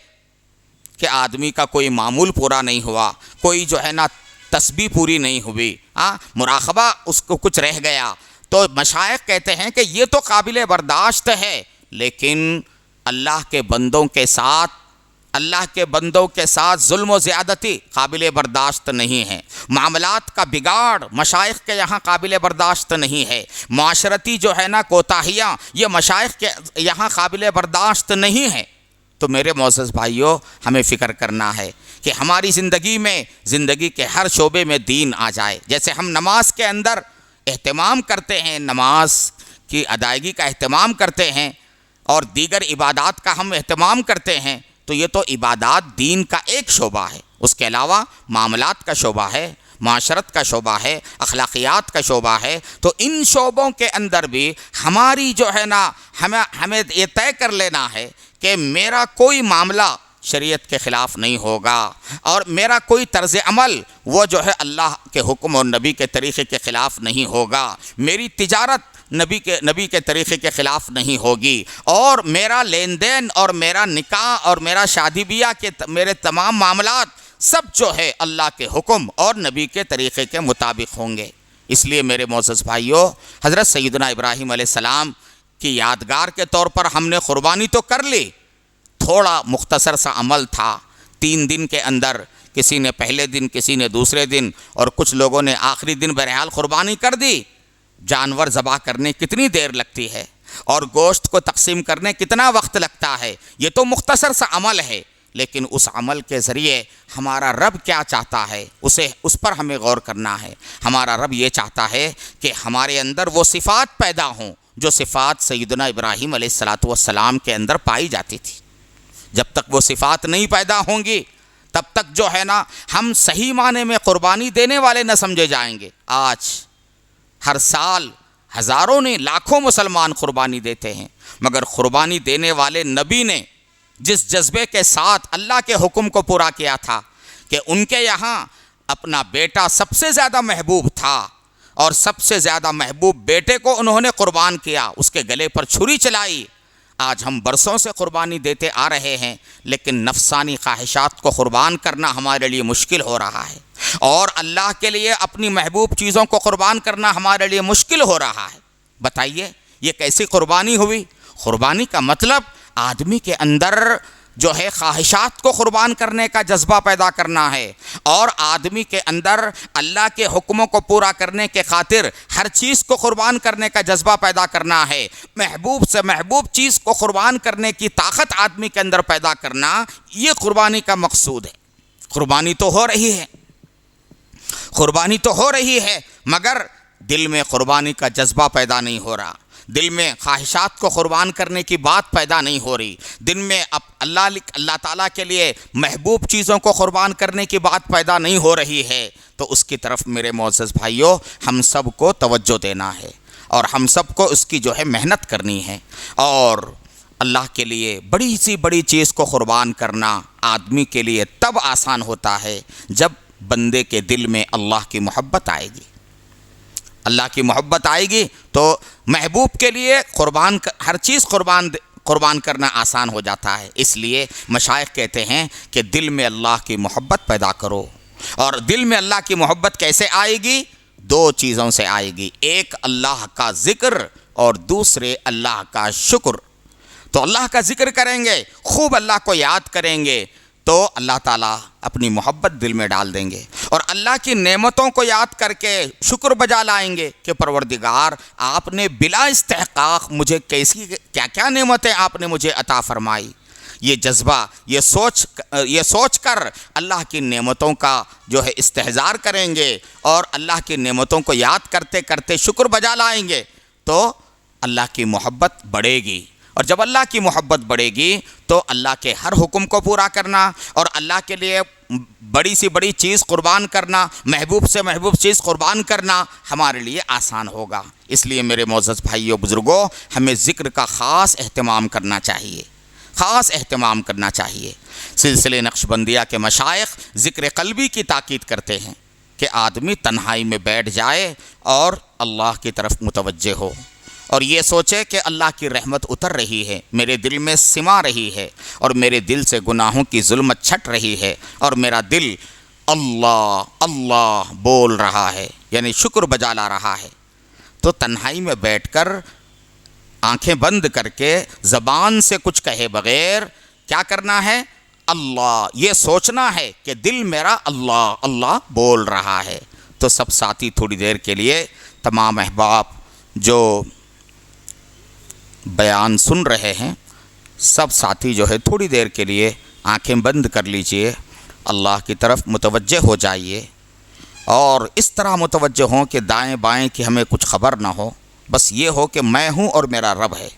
Speaker 1: کہ آدمی کا کوئی معمول پورا نہیں ہوا، کوئی جو ہے نا تسبیح پوری نہیں ہوئی، مراقبہ اس کو کچھ رہ گیا، تو مشائخ کہتے ہیں کہ یہ تو قابل برداشت ہے، لیکن اللہ کے بندوں کے ساتھ ظلم و زیادتی قابل برداشت نہیں ہے، معاملات کا بگاڑ مشائخ کے یہاں قابل برداشت نہیں ہے، معاشرتی جو ہے نا کوتاہیاں یہ مشائخ کے یہاں قابل برداشت نہیں ہے۔ تو میرے معزز بھائیوں، ہمیں فکر کرنا ہے کہ ہماری زندگی کے ہر شعبے میں دین آ جائے۔ جیسے ہم نماز کے اندر اہتمام کرتے ہیں، نماز کی ادائیگی کا اہتمام کرتے ہیں، اور دیگر عبادات کا ہم اہتمام کرتے ہیں، تو یہ تو عبادات دین کا ایک شعبہ ہے، اس کے علاوہ معاملات کا شعبہ ہے، معاشرت کا شعبہ ہے، اخلاقیات کا شعبہ ہے، تو ان شعبوں کے اندر بھی ہماری جو ہے نا ہمیں یہ طے کر لینا ہے کہ میرا کوئی معاملہ شریعت کے خلاف نہیں ہوگا، اور میرا کوئی طرز عمل وہ جو ہے اللہ کے حکم اور نبی کے طریقے کے خلاف نہیں ہوگا، میری تجارت نبی کے طریقے کے خلاف نہیں ہوگی، اور میرا لین دین اور میرا نکاح اور میرا شادی بیاہ کے میرے تمام معاملات سب جو ہے اللہ کے حکم اور نبی کے طریقے کے مطابق ہوں گے۔ اس لیے میرے معزز بھائیوں، حضرت سیدنا ابراہیم علیہ السلام کی یادگار کے طور پر ہم نے قربانی تو کر لی، تھوڑا مختصر سا عمل تھا، 3 دن کے اندر، کسی نے پہلے دن، کسی نے دوسرے دن، اور کچھ لوگوں نے آخری دن بہرحال قربانی کر دی۔ جانور ذبح کرنے کتنی دیر لگتی ہے اور گوشت کو تقسیم کرنے کتنا وقت لگتا ہے، یہ تو مختصر سا عمل ہے، لیکن اس عمل کے ذریعے ہمارا رب کیا چاہتا ہے اس پر ہمیں غور کرنا ہے۔ ہمارا رب یہ چاہتا ہے کہ ہمارے اندر وہ صفات پیدا ہوں جو صفات سیدنا ابراہیم علیہ السلام کے اندر پائی جاتی تھی۔ جب تک وہ صفات نہیں پیدا ہوں گی تب تک جو ہے نا ہم صحیح معنی میں قربانی دینے والے نہ سمجھے جائیں گے۔ آج ہر سال ہزاروں نے، لاکھوں مسلمان قربانی دیتے ہیں، مگر قربانی دینے والے نبی نے جس جذبے کے ساتھ اللہ کے حکم کو پورا کیا تھا کہ ان کے یہاں اپنا بیٹا سب سے زیادہ محبوب تھا، اور سب سے زیادہ محبوب بیٹے کو انہوں نے قربان کیا، اس کے گلے پر چھری چلائی۔ آج ہم برسوں سے قربانی دیتے آ رہے ہیں، لیکن نفسانی خواہشات کو قربان کرنا ہمارے لیے مشکل ہو رہا ہے، اور اللہ کے لیے اپنی محبوب چیزوں کو قربان کرنا ہمارے لیے مشکل ہو رہا ہے۔ بتائیے یہ کیسی قربانی ہوئی؟ قربانی کا مطلب آدمی کے اندر جو ہے خواہشات کو قربان کرنے کا جذبہ پیدا کرنا ہے، اور آدمی کے اندر اللہ کے حکموں کو پورا کرنے کے خاطر ہر چیز کو قربان کرنے کا جذبہ پیدا کرنا ہے۔ محبوب سے محبوب چیز کو قربان کرنے کی طاقت آدمی کے اندر پیدا کرنا، یہ قربانی کا مقصود ہے۔ قربانی تو ہو رہی ہے، قربانی تو ہو رہی ہے، مگر دل میں قربانی کا جذبہ پیدا نہیں ہو رہا، دل میں خواہشات کو قربان کرنے کی بات پیدا نہیں ہو رہی، دل میں اللہ تعالیٰ کے لیے محبوب چیزوں کو قربان کرنے کی بات پیدا نہیں ہو رہی ہے۔ تو اس کی طرف میرے معزز بھائیوں ہم سب کو توجہ دینا ہے، اور ہم سب کو اس کی جو ہے محنت کرنی ہے۔ اور اللہ کے لیے بڑی سی بڑی چیز کو قربان کرنا آدمی کے لیے تب آسان ہوتا ہے جب بندے کے دل میں اللہ کی محبت آئے گی۔ اللہ کی محبت آئے گی تو محبوب کے لیے ہر چیز قربان کرنا آسان ہو جاتا ہے۔ اس لیے مشائخ کہتے ہیں کہ دل میں اللہ کی محبت پیدا کرو، اور دل میں اللہ کی محبت کیسے آئے گی؟ 2 چیزوں سے آئے گی، ایک اللہ کا ذکر اور دوسرے اللہ کا شکر۔ تو اللہ کا ذکر کریں گے، خوب اللہ کو یاد کریں گے، تو اللہ تعالیٰ اپنی محبت دل میں ڈال دیں گے، اور اللہ کی نعمتوں کو یاد کر کے شکر بجا لائیں گے کہ پروردگار آپ نے بلا استحقاق مجھے کیا کیا نعمتیں آپ نے مجھے عطا فرمائی۔ یہ جذبہ، یہ سوچ کر اللہ کی نعمتوں کا جو ہے استحضار کریں گے، اور اللہ کی نعمتوں کو یاد کرتے کرتے شکر بجا لائیں گے، تو اللہ کی محبت بڑھے گی، اور جب اللہ کی محبت بڑھے گی تو اللہ کے ہر حکم کو پورا کرنا اور اللہ کے لیے بڑی سی بڑی چیز قربان کرنا، محبوب سے محبوب چیز قربان کرنا ہمارے لیے آسان ہوگا۔ اس لیے میرے معزز بھائیوں بزرگوں، ہمیں ذکر کا خاص اہتمام کرنا چاہیے، خاص اہتمام کرنا چاہیے۔ سلسلے نقشبندیہ کے مشائخ ذکر قلبی کی تاکید کرتے ہیں کہ آدمی تنہائی میں بیٹھ جائے اور اللہ کی طرف متوجہ ہو، اور یہ سوچے کہ اللہ کی رحمت اتر رہی ہے، میرے دل میں سما رہی ہے، اور میرے دل سے گناہوں کی ظلمت چھٹ رہی ہے، اور میرا دل اللہ اللہ بول رہا ہے، یعنی شکر بجا لا رہا ہے۔ تو تنہائی میں بیٹھ کر آنکھیں بند کر کے زبان سے کچھ کہے بغیر کیا کرنا ہے؟ اللہ، یہ سوچنا ہے کہ دل میرا اللہ اللہ بول رہا ہے۔ تو سب ساتھی تھوڑی دیر کے لیے، تمام احباب جو بیان سن رہے ہیں، سب ساتھی جو ہے تھوڑی دیر کے لیے آنکھیں بند کر لیجئے، اللہ کی طرف متوجہ ہو جائیے، اور اس طرح متوجہ ہوں کہ دائیں بائیں کی ہمیں کچھ خبر نہ ہو، بس یہ ہو کہ میں ہوں اور میرا رب ہے،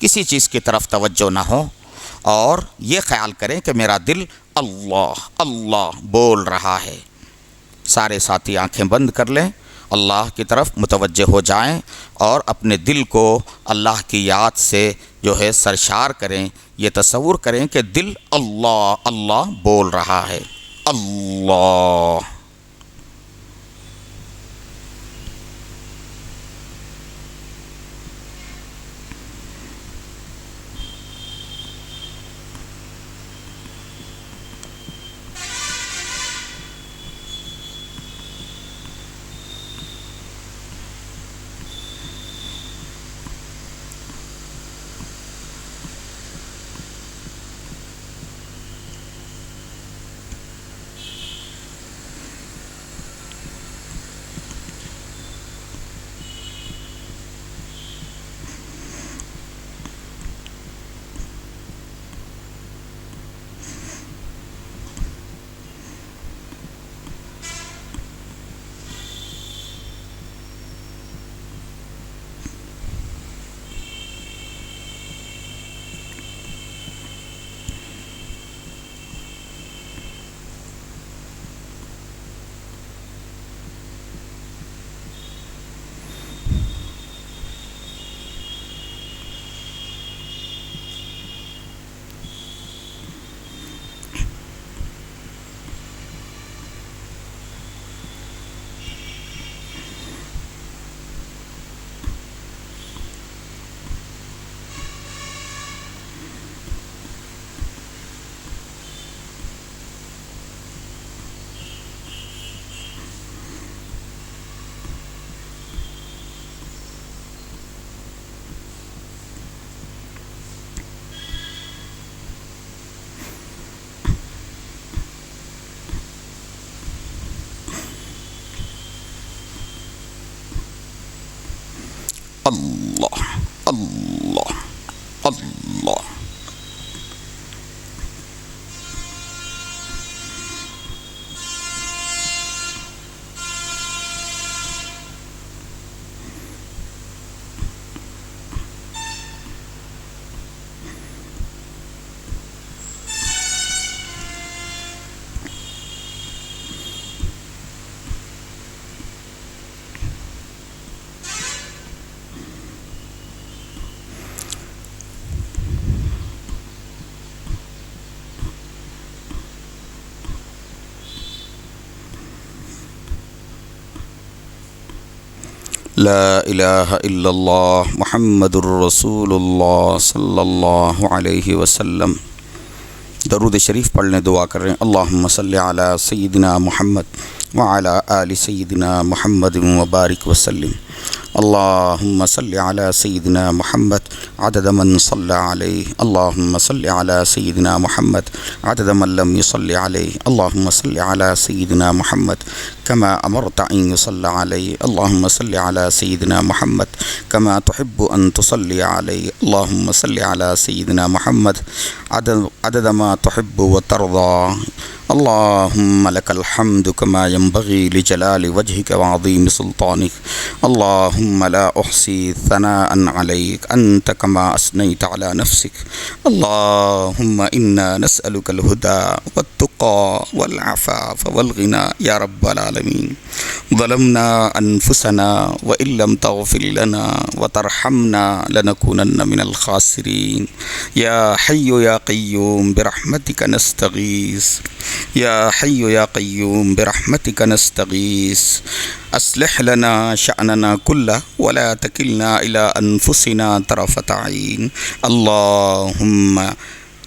Speaker 1: کسی چیز کی طرف توجہ نہ ہو، اور یہ خیال کریں کہ میرا دل اللہ اللہ بول رہا ہے۔ سارے ساتھی آنکھیں بند کر لیں، اللہ کی طرف متوجہ ہو جائیں اور اپنے دل کو اللہ کی یاد سے جو ہے سرشار کریں۔ یہ تصور کریں کہ دل اللہ اللہ بول رہا ہے، اللہ۔ اللہ اللہ اللہ۔ لا الہ الا اللہ محمد الرسول اللہ صلی اللہ علیہ وسلم۔ درود شریف پڑھ لیں، دعا کر رہے ہیں۔ اللہم صلی علی سیدنا محمد وعلی آل سیدنا محمد وبارک وسلم۔ اللہم صلی علی سیدنا محمد عدد من صلی علیہ، اللہم صلی علی سیدنا محمد عدد من لم يصلی علیہ، اللہم صلی علی سیدنا محمد کما امرت ان يصلی علیہ، اللہم صلی علی سیدنا محمد کما تحب ان تصلی علیہ، اللہم صلی علی سیدنا محمد عدد ما تحب وترضى، اللہم لک الحمد کما ينبغی لجلال وجہک وعظیم سلطانک، اللہم لا احصی ثناء علیک انت کما اثنیت علی نفسک، اللہم انا نسألک الہدى والتقى والعفاف والغنى یا رب العالمین۔ ظلمنا انفسنا وان لم تغفر لنا وترحمنا لنکونن من الخاسرین، یا حی یا قیوم برحمتک نستغیث، یا حی یا قیوم برحمتک نستغیث، اصلح لنا شأننا كله ولا تکلنا الى انفسنا طرفة عین، اللہم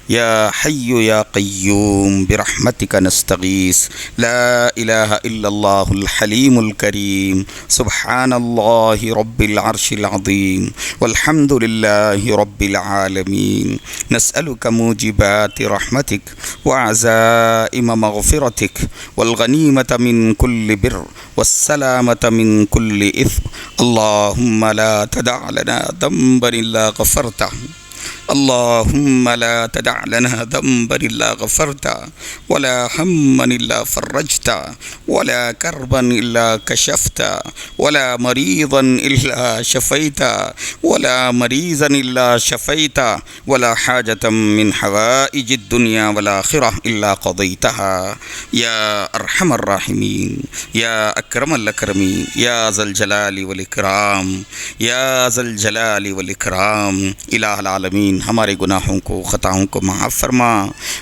Speaker 1: یا حی یا قیوم برحمتک نستغیث، لا الہ الا اللہ الحلیم الکریم، سبحان اللہ رب العرش العظیم والحمد للہ رب العالمین، نسألک موجبات رحمتک وعزائم مغفرتک والغنیمة من كل بر والسلامة من كل إثم، اللہم لا تدع لنا ذنبا إلا غفرته اللهم لا تدع لنا ذنبا إلا غفرته ولا هما إلا فرجته ولا كربا إلا كشفته ولا مريضا إلا شفيته ولا مريضا إلا شفيته ولا حاجة من حوائج الدنيا والآخرة إلا قضيتها يا أرحم الراحمين يا أكرم الأكرمين يا ذا الجلال والإكرام یا ذا الجلال والإکرام۔ الہ العالمین ہمارے گناہوں کو خطاؤں کو معاف فرما۔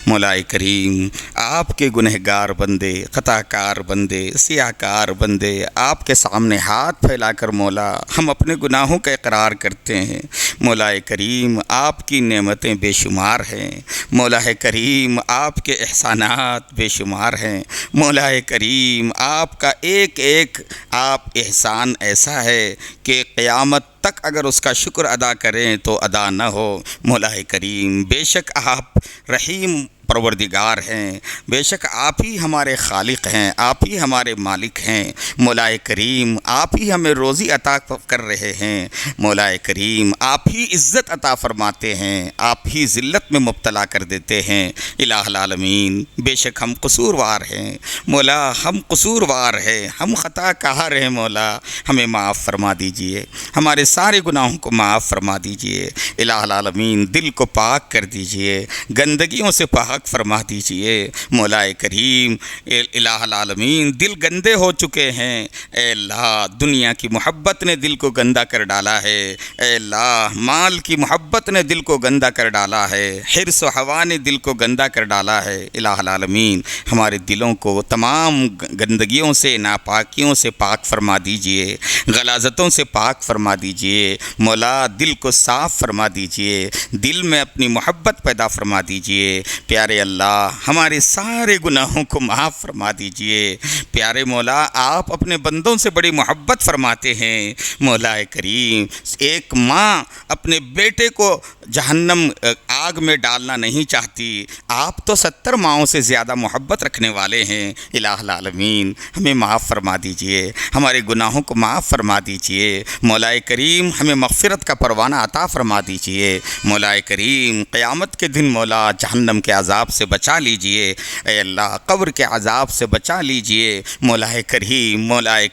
Speaker 1: مولا کریم آپ کے گنہگار بندے، خطا کار بندے، سیاہ کار بندے آپ کے سامنے ہاتھ پھیلا کر مولا ہم اپنے گناہوں کا اقرار کرتے ہیں۔ مولا کریم آپ کی نعمتیں بے شمار ہیں، مولا کریم آپ کے احسانات بے شمار ہیں، مولا کریم آپ کا ایک ایک آپ احسان ایسا ہے کہ قیامت تک اگر اس کا شکر ادا کریں تو ادا نہ ہو۔ مولا کریم بے شک آپ رحیم پروردگار ہیں، بے شک آپ ہی ہمارے خالق ہیں، آپ ہی ہمارے مالک ہیں۔ مولا کریم آپ ہی ہمیں روزی عطا کر رہے ہیں، مولا کریم آپ ہی عزت عطا فرماتے ہیں، آپ ہی ذلت میں مبتلا کر دیتے ہیں۔ الہ العالمین بے شک ہم قصوروار ہیں، مولا ہم قصوروار ہیں، ہم خطا کار ہیں، مولا ہمیں معاف فرما دیجئے، ہمارے سارے گناہوں کو معاف فرما دیجئے۔ الہ العالمین دل کو پاک کر دیجئے، گندگیوں سے پاک فرما دیجئے۔ مولا کریم الہ العالمین دل گندے ہو چکے ہیں، اے اللہ دنیا کی محبت نے دل کو گندا کر ڈالا ہے، اے اللہ مال کی محبت نے دل کو گندا کر ڈالا ہے، حرص و ہوا نے دل کو گندا کر ڈالا ہے۔ الہ العالمین ہمارے دلوں کو تمام گندگیوں سے، ناپاکیوں سے پاک فرما دیجئے، غلاظتوں سے پاک فرما دیجئے۔ مولا دل کو صاف فرما دیجئے، دل میں اپنی محبت پیدا فرما دیجئے۔ پیارے اللہ ہمارے سارے گناہوں کو معاف فرما دیجئے۔ پیارے مولا آپ اپنے بندوں سے بڑی محبت فرماتے ہیں۔ مولا کریم ایک ماں اپنے بیٹے کو جہنم آگ میں ڈالنا نہیں چاہتی، آپ تو 70 ماؤں سے زیادہ محبت رکھنے والے ہیں۔ الہ العالمین ہمیں معاف فرما دیجئے، ہمارے گناہوں کو معاف فرما دیجئے۔ مولا کریم ہمیں مغفرت کا پروانہ عطا فرما دیجئے۔ مولا کریم قیامت کے دن مولا جہنم کے عذاب سے بچا لیجئے، اے اللہ قبر کے عذاب سے بچا لیجئے۔ مولا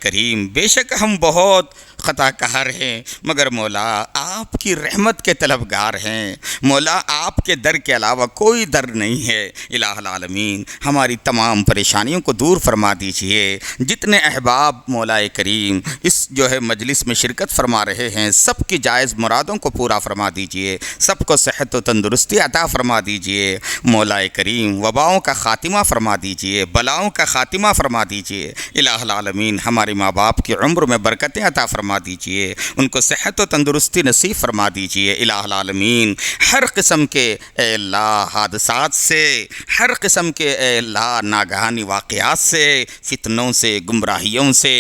Speaker 1: کریم بے شک ہم بہت خطا کار ہیں، مگر مولا آپ کی رحمت کے طلبگار ہیں، مولا آپ کے در کے علاوہ کوئی در نہیں ہے۔ الہ العالمین ہماری تمام پریشانیوں کو دور فرما دیجئے۔ جتنے احباب مولا کریم اس مجلس میں شرکت فرما رہے ہیں، سب کی جائز مرادوں کو پورا فرما دیجئے، سب کو صحت و تندرستی عطا فرما دیجئے۔ مولا کریم وباؤں کا خاتمہ فرما دیجئے، بلاؤں کا خاتمہ فرما دیجئے۔ الہ العالمین ہمارے ماں باپ کی عمر میں برکتیں عطا فرما دیجئے، ان کو صحت و تندرستی نصیب فرما دیجئے۔ الہ العالمین ہر قسم کے اے اللہ حادثات سے، ہر قسم کے اے اللہ ناگہانی واقعات سے، فتنوں سے، گمراہیوں سے،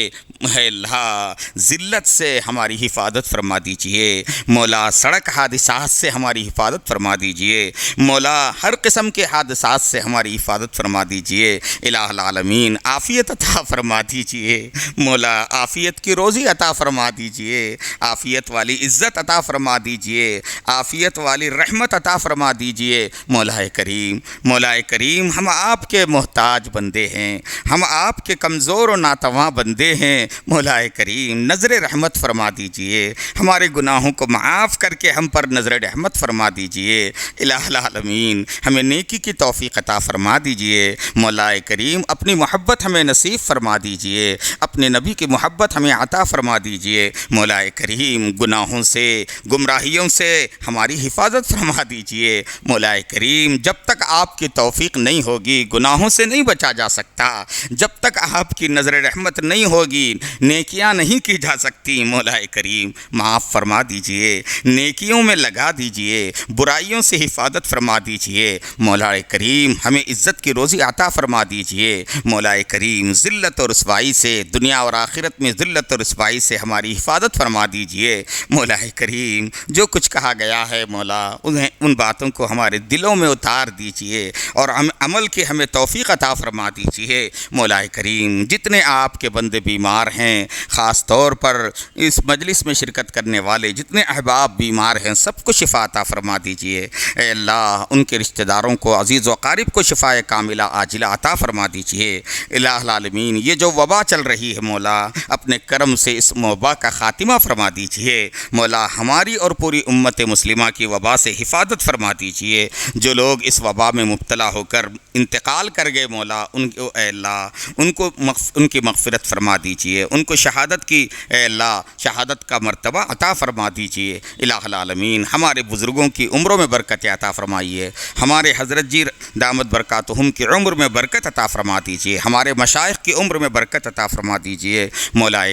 Speaker 1: اے اللہ ذلت سے ہماری حفاظت فرما دیجئے۔ مولا سڑک حادثات سے ہماری حفاظت فرما دیجئے، مولا ہر قسم کے حادثات سے ہماری حفاظت فرما دیجئے۔ الہ العالمین عافیت عطا فرما دیجئے، مولا عافیت کی روزی عطا فرما دیجئے، عافیت والی عزت عطا فرما دیجئے، عافیت والی رحمت عطا فرما دیجئے۔ مولا کریم ہم آپ کے محتاج بندے ہیں، ہم آپ کے کمزور و ناتواں بندے ہیں۔ مولا کریم نظر رحمت فرما دیجئے، ہمارے گناہوں کو معاف کر کے ہم پر نظر رحمت فرما دیجئے۔ الہ العالمین ہمیں نیکی کی توفیق عطا فرما دیجئے۔ مولا کریم اپنی محبت ہمیں نصیب فرما دیجئے، اپنے نبی کی محبت ہمیں عطا فرما دیجئے۔ مولا کریم گناہوں سے، گمراہیوں سے ہماری حفاظت فرما دیجئے۔ مولا کریم جب تک آپ کی توفیق نہیں ہوگی گناہوں سے نہیں بچا جا سکتا، جب تک آپ کی نظر رحمت نہیں ہوگی نیکیاں نہیں کی جا سکتی۔ مولا کریم معاف فرما دیجئے، نیکیوں میں لگا دیجئے، برائیوں سے حفاظت فرما دیجئے۔ مولا کریم ہمیں عزت کی روزی عطا فرما دیجئے۔ مولا کریم ذلت اور رسوائی سے، دنیا اور آخرت میں ذلت اور رسوائی سے ہماری حفاظت فرما دیجئے۔ مولا کریم جو کچھ کہا گیا ہے مولا ان باتوں کو ہمارے دلوں میں اتار دیجئے اور عمل کی ہمیں توفیق عطا فرما دیجئے۔ مولا کریم جتنے آپ کے بندے بیمار ہیں، خاص طور پر اس مجلس میں شرکت کرنے والے جتنے احباب بیمار ہیں سب کو شفا عطا فرما دیجئے۔ اے اللہ ان کے رشتہ داروں کو، عزیز و اقارب کو شفا کاملہ عاجلہ عطا فرما دیجئے۔ الہ العالمین یہ جو وبا چل رہی ہے مولا، اپنے کرم سے اس وبا کا خاتمہ فرما دیجئے۔ مولا ہماری اور پوری امت مسلمہ کی وبا سے حفاظت فرما دیجئے۔ جو لوگ اس وبا میں مبتلا ہو کر انتقال کر گئے مولا، اے اللہ ان کی مغفرت فرما دیجئے، ان کو شہادت کی اے اللہ شہادت کا مرتبہ عطا فرما دیجئے۔ الہ العالمین ہمارے بزرگوں کی عمروں میں برکت عطا فرمائیے، ہمارے حضرت جی دامت برکاتہم کی عمر میں برکت عطا فرما دیجئے، ہمارے مشائخ کی عمر میں برکت عطا فرما دیجئے۔ مولا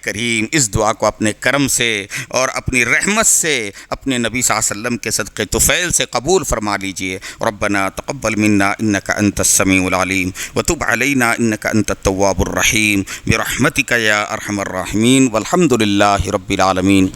Speaker 1: کریم اس دعا کو اپنے کرم سے اور اپنی رحمت سے اپنے نبی صلی اللہ علیہ وسلم کے صدقے طفیل سے قبول فرما لیجئے۔ ربنا تقبل منا انک انت السمیع العلیم وتب علینا انک انت التواب الرحیم برحمتک یا ارحم الراحمین والحمد للہ رب العالمین۔